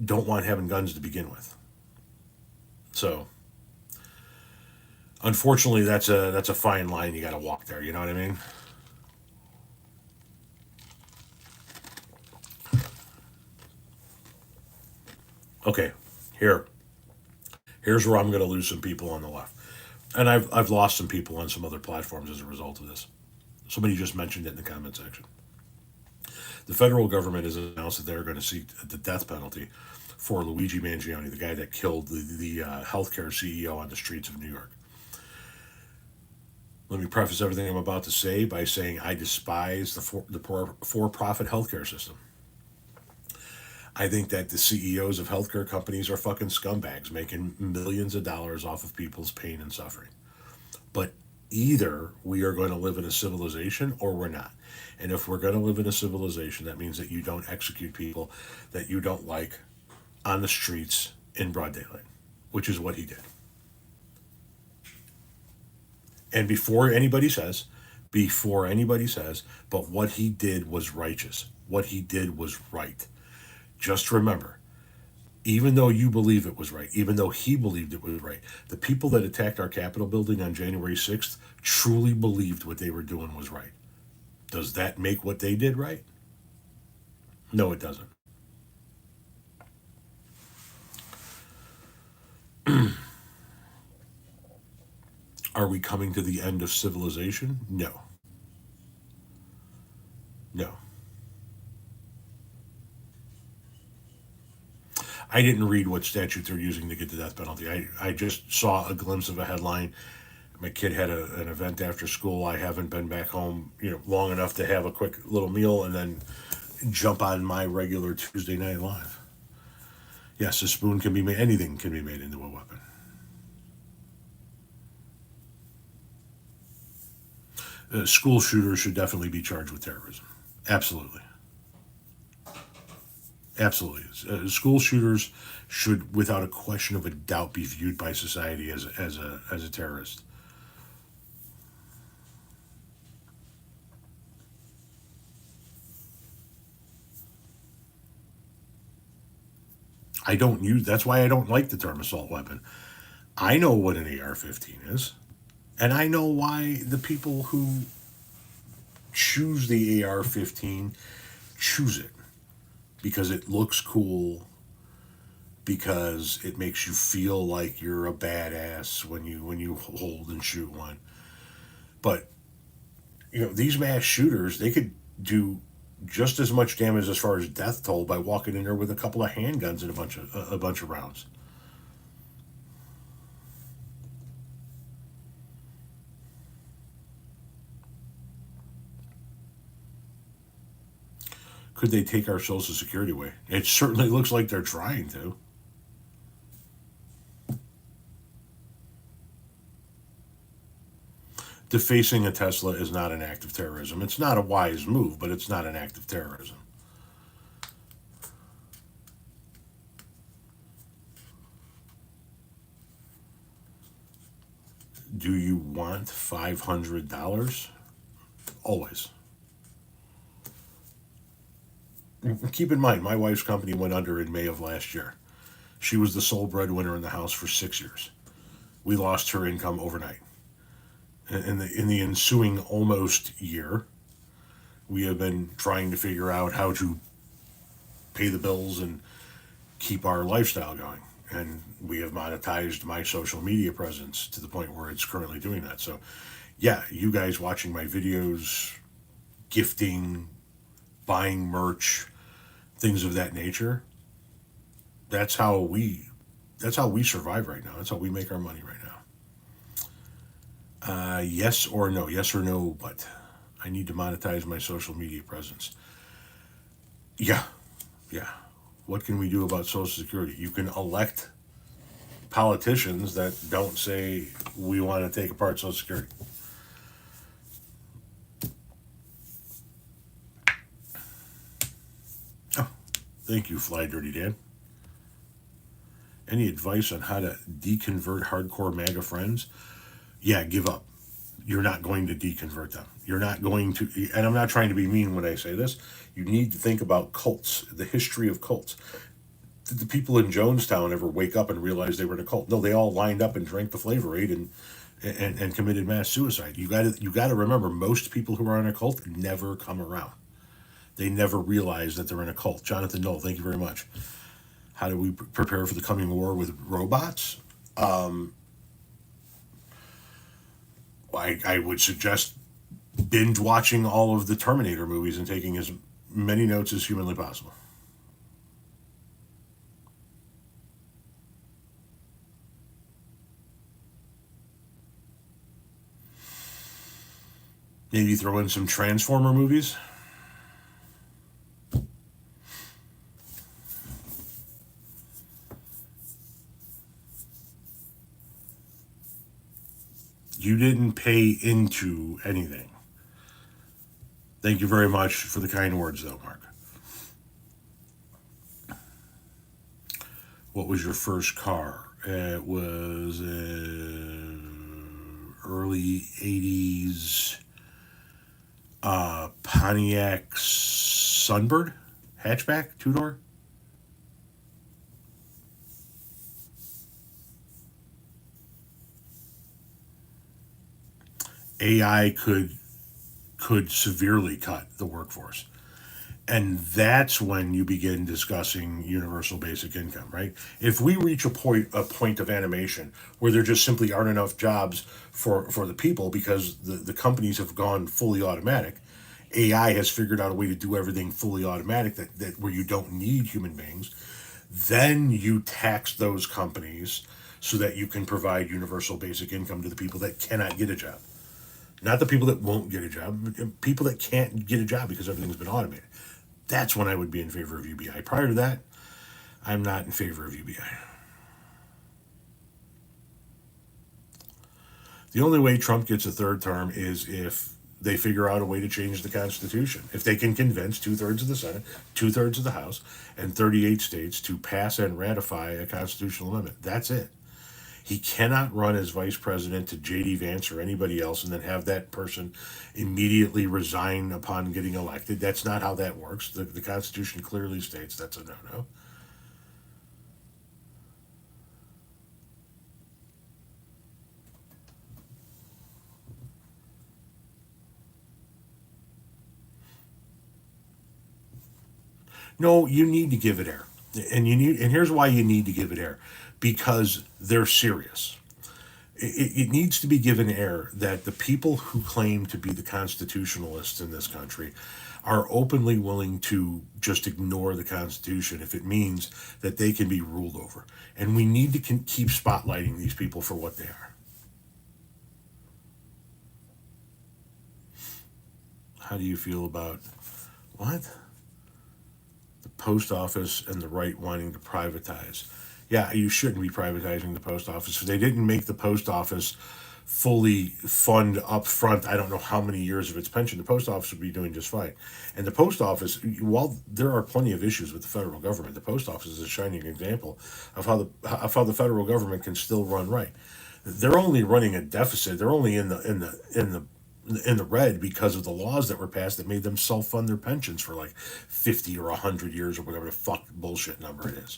don't want having guns to begin with. So, unfortunately, that's a fine line you got to walk there. You know what I mean? Okay, here here's where I'm going to lose some people on the left, and I've lost some people on some other platforms as a result of this. Somebody just mentioned it in the comment section. The federal government has announced that they're going to seek the death penalty for Luigi Mangione, the guy that killed the healthcare CEO on the streets of New York. Let me preface everything I'm about to say by saying I despise the for-profit healthcare system. I think that the CEOs of healthcare companies are fucking scumbags making millions of dollars off of people's pain and suffering. But either we are going to live in a civilization or we're not. And if we're going to live in a civilization, that means that you don't execute people that you don't like on the streets in broad daylight, which is what he did. And before anybody says, but what he did was righteous. What he did was right. Just remember, even though you believe it was right, even though he believed it was right, the people that attacked our Capitol building on January 6th truly believed what they were doing was right. Does that make what they did right? No, it doesn't. Are we coming to the end of civilization? No. No. I didn't read what statute they're using to get the death penalty. I just saw a glimpse of a headline. My kid had an event after school. I haven't been back home, long enough to have a quick little meal and then jump on my regular Tuesday Night Live. Yes, a spoon can be made. Anything can be made into a weapon. School shooters should definitely be charged with terrorism. Absolutely. Absolutely. School shooters should, without a question of a doubt, be viewed by society as a terrorist. I don't use. That's why I don't like the term assault weapon. I know what an AR-15 is, and I know why the people who choose the AR-15 choose it, because it looks cool, because it makes you feel like you're a badass when you hold and shoot one. But these mass shooters, they could do just as much damage as far as death toll by walking in there with a couple of handguns and a bunch of rounds. Could they take our social security away? It certainly looks like they're trying to. Defacing a Tesla is not an act of terrorism. It's not a wise move, but it's not an act of terrorism. Do you want $500? Always. Keep in mind, my wife's company went under in May of last year. She was the sole breadwinner in the house for 6 years. We lost her income overnight. In the ensuing almost year, we have been trying to figure out how to pay the bills and keep our lifestyle going. And we have monetized my social media presence to the point where it's currently doing that. So, yeah, you guys watching my videos, gifting, buying merch, things of that nature, that's how we survive right now. That's how we make our money right now. Yes or no? Yes or no, but I need to monetize my social media presence. Yeah, yeah. What can we do about Social Security? You can elect politicians that don't say we want to take apart Social Security. Oh, thank you, Fly Dirty Dan. Any advice on how to deconvert hardcore MAGA friends? Yeah, give up. You're not going to deconvert them. You're not going to, and I'm not trying to be mean when I say this. You need to think about cults, the history of cults. Did the people in Jonestown ever wake up and realize they were in a cult? No, they all lined up and drank the Flavor Aid and committed mass suicide. You got to remember, most people who are in a cult never come around. They never realize that they're in a cult. Jonathan Knoll, thank you very much. How do we prepare for the coming war with robots? I would suggest binge watching all of the Terminator movies and taking as many notes as humanly possible. Maybe throw in some Transformer movies. You didn't pay into anything. Thank you very much for the kind words, though, Mark. What was your first car? It was a early 80s Pontiac Sunbird hatchback, two door. AI could severely cut the workforce. And that's when you begin discussing universal basic income, right? If we reach a point of animation where there just simply aren't enough jobs for the people because the companies have gone fully automatic, AI has figured out a way to do everything fully automatic that where you don't need human beings, then you tax those companies so that you can provide universal basic income to the people that cannot get a job. Not the people that won't get a job, but people that can't get a job because everything's been automated. That's when I would be in favor of UBI. Prior to that, I'm not in favor of UBI. The only way Trump gets a third term is if they figure out a way to change the Constitution. If they can convince 2/3 of the Senate, 2/3 of the House, and 38 states to pass and ratify a constitutional amendment. That's it. He cannot run as vice president to J.D. Vance or anybody else and then have that person immediately resign upon getting elected. That's not how that works. The Constitution clearly states that's a no no. No, you need to give it air. And here's why you need to give it air, because they're serious. It needs to be given air that the people who claim to be the constitutionalists in this country are openly willing to just ignore the Constitution if it means that they can be ruled over. And we need to keep spotlighting these people for what they are. How do you feel about what? The post office and the right wanting to privatize. Yeah, you shouldn't be privatizing the post office. If they didn't make the post office fully fund up front, I don't know how many years of its pension, the post office would be doing just fine. And the post office, while there are plenty of issues with the federal government, the post office is a shining example of how the federal government can still run right. They're only running a deficit. They're only in the red because of the laws that were passed that made them self fund their pensions for like 50 or 100 years or whatever the fuck bullshit number it is.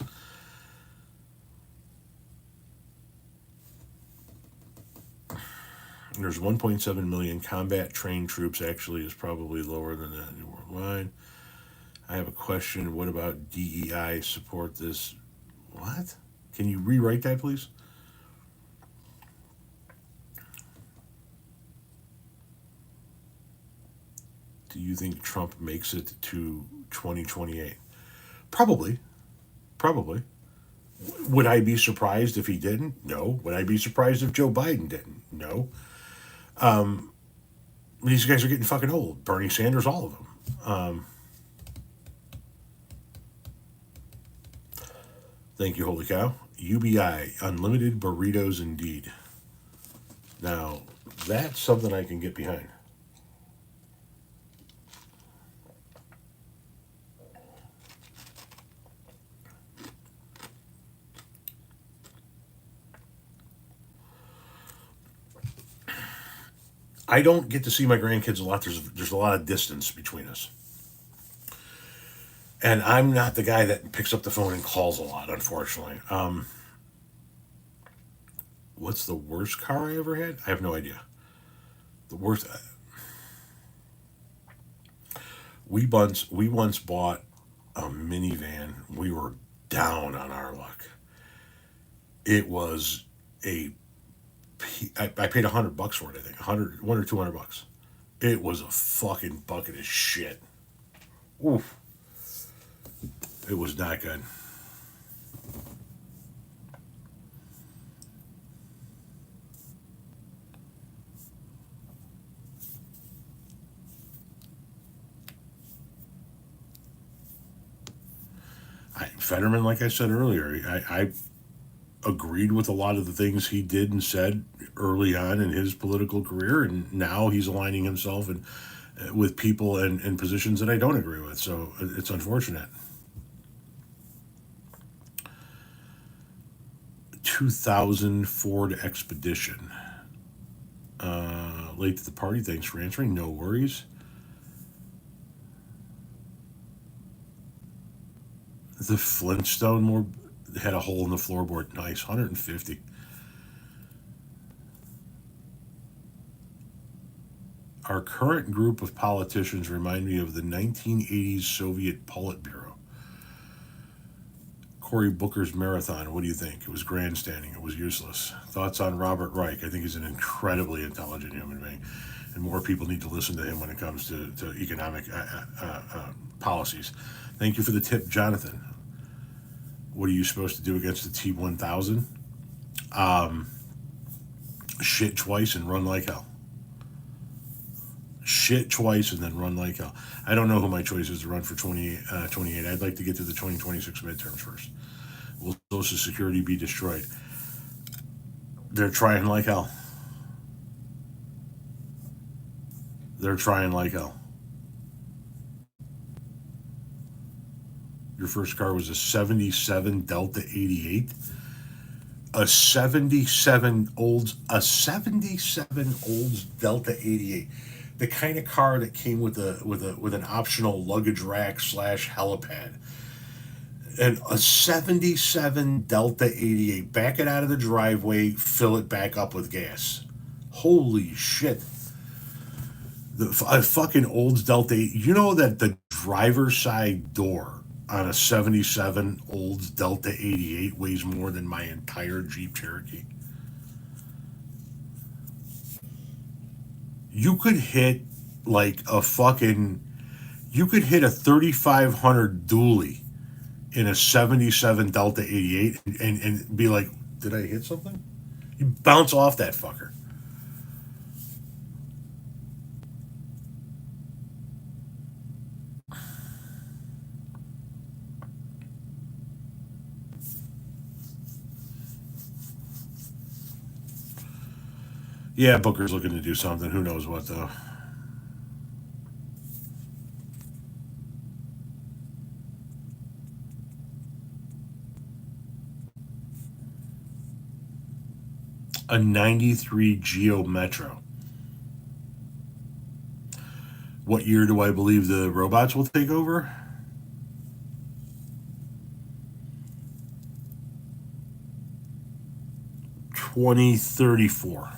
There's 1.7 million combat trained troops. Actually, is probably lower than that worldwide. I have a question. What about DEI support this? What? Can you rewrite that, please? Do you think Trump makes it to 2028? Probably. Probably. Would I be surprised if he didn't? No. Would I be surprised if Joe Biden didn't? No. These guys are getting fucking old. Bernie Sanders, all of them. Thank you, holy cow. UBI, unlimited burritos indeed. Now, that's something I can get behind. I don't get to see my grandkids a lot. There's a lot of distance between us. And I'm not the guy that picks up the phone and calls a lot, unfortunately. What's the worst car I ever had? I have no idea. The worst. We once bought a minivan. We were down on our luck. It was a. I paid $100 for it. I think 100, $100 or $200. It was a fucking bucket of shit. Oof. It was not good. Fetterman, like I said earlier, I agreed with a lot of the things he did and said early on in his political career, and now he's aligning himself with people and positions that I don't agree with. So it's unfortunate. 2000 Ford Expedition. Late to the party. Thanks for answering. No worries. The Flintstone more had a hole in the floorboard. Nice. 150. Our current group of politicians remind me of the 1980s Soviet Politburo. Cory Booker's Marathon. What do you think? It was grandstanding. It was useless. Thoughts on Robert Reich? I think he's an incredibly intelligent human being, and more people need to listen to him when it comes to economic policies. Thank you for the tip, Jonathan. What are you supposed to do against the T1000? Shit twice and run like hell. Shit twice and then run like hell. I don't know who my choice is to run for 28. I'd like to get to the 2026 midterms first. Will Social Security be destroyed? They're trying like hell. They're trying like hell. Your first car was a 77 Delta 88. A 77 Olds Delta 88. The kind of car that came with an optional luggage rack / helipad. And a 77 Delta 88. Back it out of the driveway, fill it back up with gas. Holy shit. A fucking Olds Delta 8. You know that the driver's side door on a 77 Olds Delta 88 weighs more than my entire Jeep Cherokee? You could hit like a fucking, you could hit a 3500 dually in a 77 Delta 88 and be like, did I hit something? You bounce off that fucker. Yeah, Booker's looking to do something. Who knows what, though. A 93 Geo Metro. What year do I believe the robots will take over? 2034.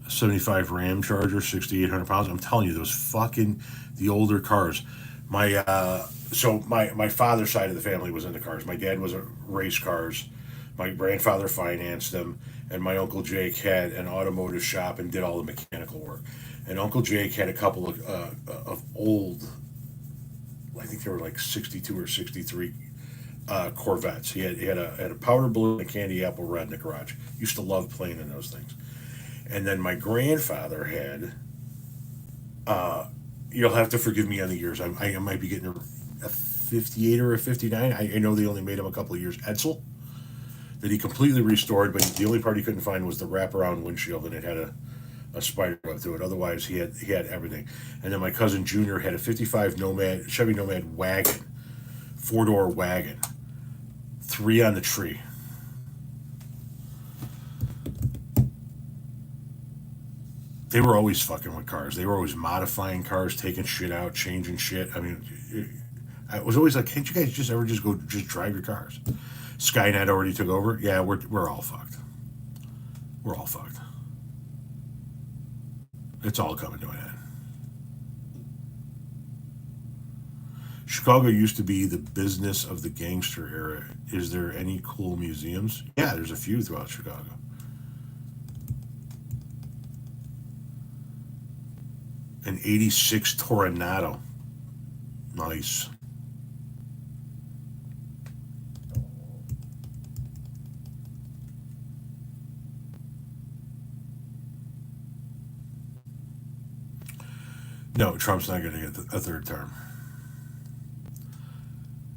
A 75 Ram Charger, 6,800 pounds. I'm telling you, those fucking, the older cars. My father's side of the family was into cars. My dad was a race cars. My grandfather financed them, and my uncle Jake had an automotive shop and did all the mechanical work. And Uncle Jake had a couple of old, I think they were like 62 or 63 Corvettes. He had a powder blue and a candy apple red in the garage. Used to love playing in those things. And then my grandfather had, you'll have to forgive me on the years. I might be getting a 58 or a 59. I know they only made him a couple of years. Edsel, that he completely restored, but the only part he couldn't find was the wraparound windshield, and it had a spider web through it. Otherwise, he had everything. And then my cousin Junior had a 55 Chevy Nomad wagon, 4-door wagon, 3 on the tree. They were always fucking with cars. They were always modifying cars, taking shit out, changing shit. I mean, I was always like, can't you guys just go drive your cars? Skynet already took over. Yeah, we're all fucked. We're all fucked. It's all coming to an end. Chicago used to be the business of the gangster era. Is there any cool museums? Yeah, there's a few throughout Chicago. An 86 Toronado. Nice. No, Trump's not going to get a third term.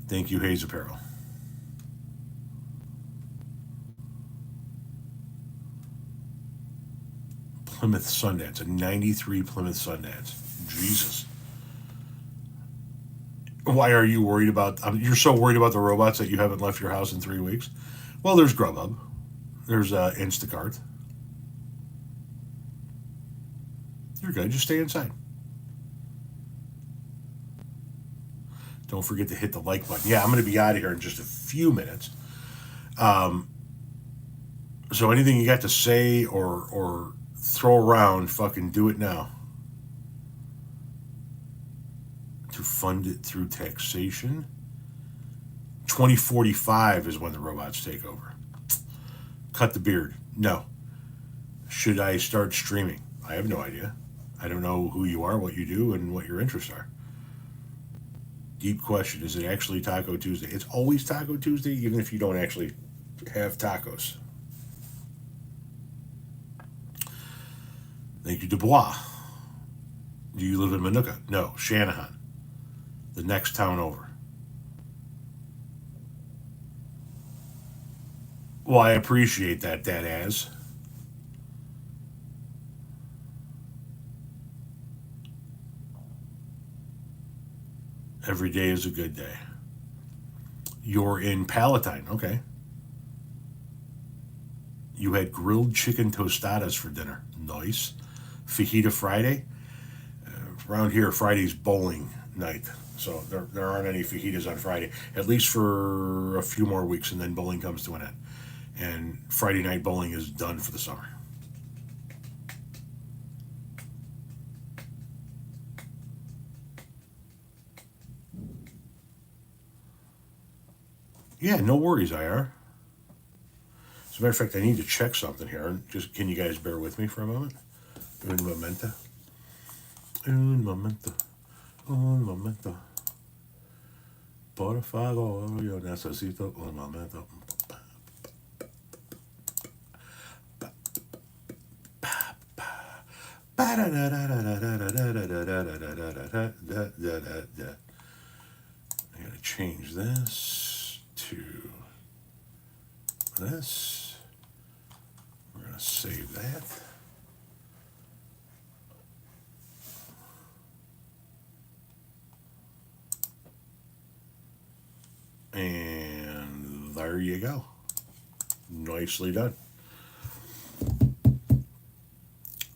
Thank you, Hayes Apparel. Plymouth Sundance, a 93 Plymouth Sundance. Jesus. Why are you worried about, you're so worried about the robots that you haven't left your house in 3 weeks? Well, there's Grubhub. There's Instacart. You're good. Just stay inside. Don't forget to hit the like button. Yeah, I'm going to be out of here in just a few minutes. So anything you got to say or throw around, fucking do it now. To fund it through taxation. 2045 is when the robots take over. Cut the beard. No. Should I start streaming? I have no idea. I don't know who you are, what you do, and what your interests are. Deep question. Is it actually Taco Tuesday? It's always Taco Tuesday, even if you don't actually have tacos. Thank you, Dubois. Do you live in Manuka? No, Shanahan. The next town over. Well, I appreciate that, as. Every day is a good day. You're in Palatine. Okay. You had grilled chicken tostadas for dinner. Nice. Fajita Friday. Around here, Friday's bowling night. So there aren't any fajitas on Friday, at least for a few more weeks, and then bowling comes to an end. And Friday night bowling is done for the summer. Yeah, no worries, IR. As a matter of fact, I need to check something here. Just can you guys bear with me for a moment? Un momento. Un momento. Un momento. Por favor, yo necesito un momento. I gotta change this to this. We're gonna save that. And there you go. Nicely done.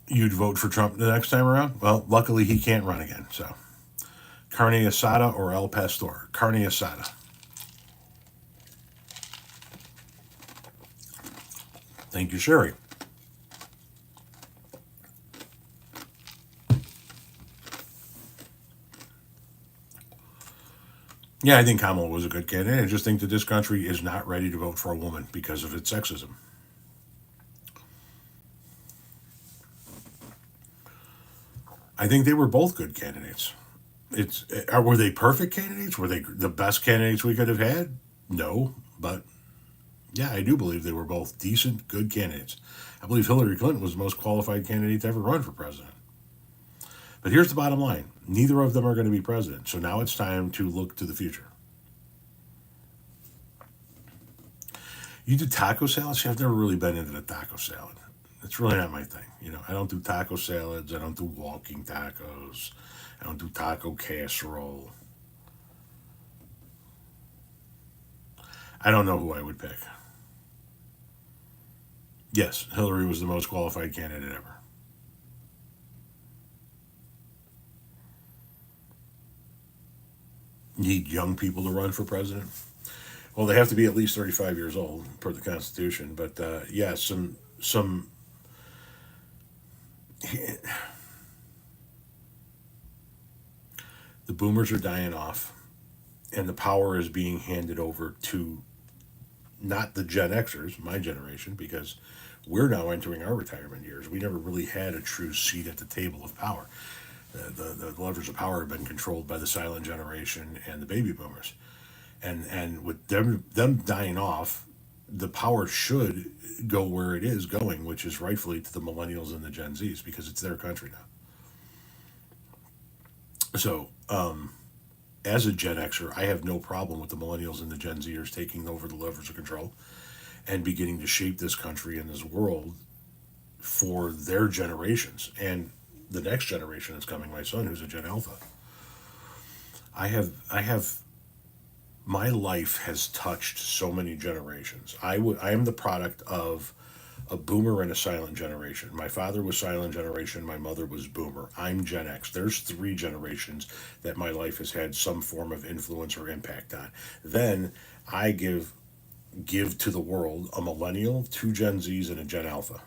You'd vote for Trump the next time around? Well, luckily he can't run again, so. Carne asada or El Pastor? Carne asada. Thank you, Sherry. Yeah, I think Kamala was a good candidate. I just think that this country is not ready to vote for a woman because of its sexism. I think they were both good candidates. Were they perfect candidates? Were they the best candidates we could have had? No, but yeah, I do believe they were both decent, good candidates. I believe Hillary Clinton was the most qualified candidate to ever run for president. But here's the bottom line. Neither of them are going to be president. So now it's time to look to the future. You do taco salads? See, I've never really been into the taco salad. It's really not my thing. I don't do taco salads. I don't do walking tacos. I don't do taco casserole. I don't know who I would pick. Yes, Hillary was the most qualified candidate ever. Need young people to run for president? Well, they have to be at least 35 years old per the Constitution. But yeah, some the boomers are dying off, and the power is being handed over to not the Gen Xers, my generation, because we're now entering our retirement years. We never really had a true seat at the table of power. The levers of power have been controlled by the silent generation and the baby boomers. And with them dying off, the power should go where it is going, which is rightfully to the millennials and the Gen Zs, because it's their country now. So, as a Gen Xer, I have no problem with the millennials and the Gen Zers taking over the levers of control and beginning to shape this country and this world for their generations and the next generation that's coming. My son, who's a Gen Alpha, I have my life has touched so many generations. I am the product of a boomer and a silent generation. My father was silent generation, my mother was boomer. I'm Gen X. There's three generations that my life has had some form of influence or impact on. Then I give to the world a millennial, two Gen Zs, and a Gen Alpha.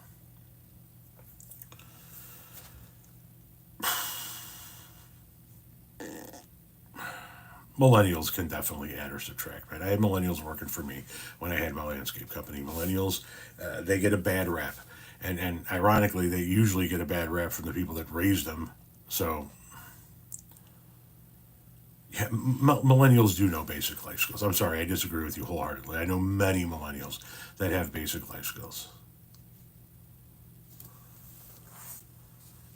Millennials can definitely add or subtract, right? I had millennials working for me when I had my landscape company. Millennials, they get a bad rap, and ironically, they usually get a bad rap from the people that raised them. So, yeah, millennials do know basic life skills. I'm sorry, I disagree with you wholeheartedly. I know many millennials that have basic life skills,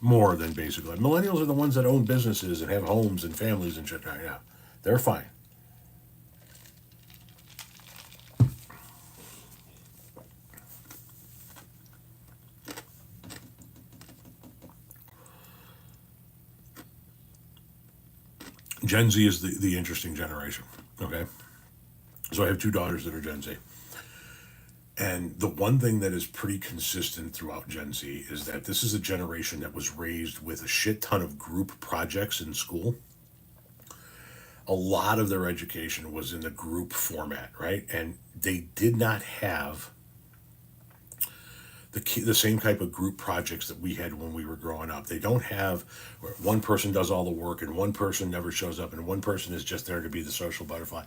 more than basic life. Millennials are the ones that own businesses and have homes and families and shit right now. They're fine. Gen Z is the interesting generation. Okay. So I have two daughters that are Gen Z. And the one thing that is pretty consistent throughout Gen Z is that this is a generation that was raised with a shit ton of group projects in school. A lot of their education was in the group format, right? And they did not have the same type of group projects that we had when we were growing up. They don't have where one person does all the work and one person never shows up and one person is just there to be the social butterfly.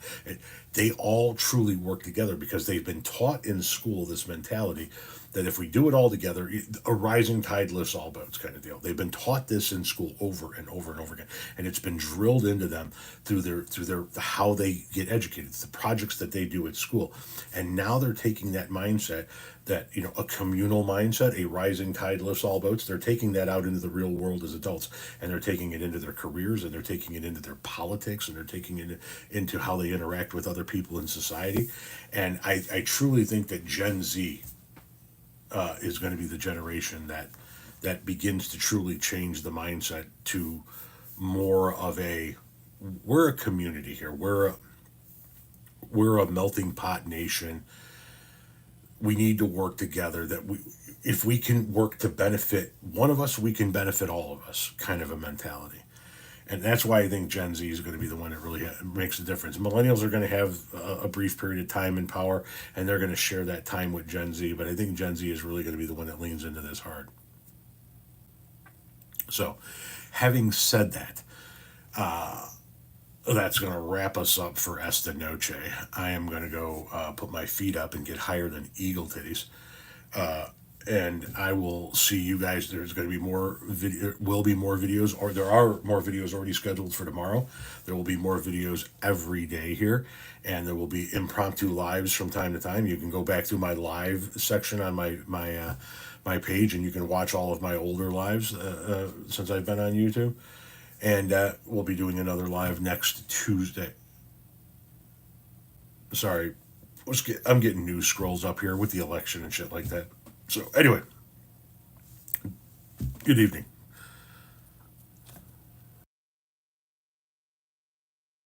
They all truly work together because they've been taught in school this mentality that if we do it all together, a rising tide lifts all boats kind of deal. They've been taught this in school over and over and over again, and it's been drilled into them through their how they get educated. It's the projects that they do at school, and now they're taking that mindset, that a communal mindset, a rising tide lifts all boats. They're taking that out into the real world as adults, and they're taking it into their careers, and they're taking it into their politics, and they're taking it into how they interact with other people in society. And I truly think that Gen Z is going to be the generation that begins to truly change the mindset to more of a, we're a community here. We're a melting pot nation. We need to work together. That we, if we can work to benefit one of us, we can benefit all of us. Kind of a mentality. And that's why I think Gen Z is going to be the one that really makes a difference. Millennials are going to have a brief period of time in power, and they're going to share that time with Gen Z. But I think Gen Z is really going to be the one that leans into this hard. So, having said that, that's going to wrap us up for Esta Noche. I am going to go put my feet up and get higher than eagle titties. And I will see you guys. There's going to be more video. Will be more videos, or there are more videos already scheduled for tomorrow. There will be more videos every day here, and there will be impromptu lives from time to time. You can go back to my live section on my page, and you can watch all of my older lives since I've been on YouTube. And we'll be doing another live next Tuesday. Sorry, I'm getting news scrolls up here with the election and shit like that. So anyway, good evening.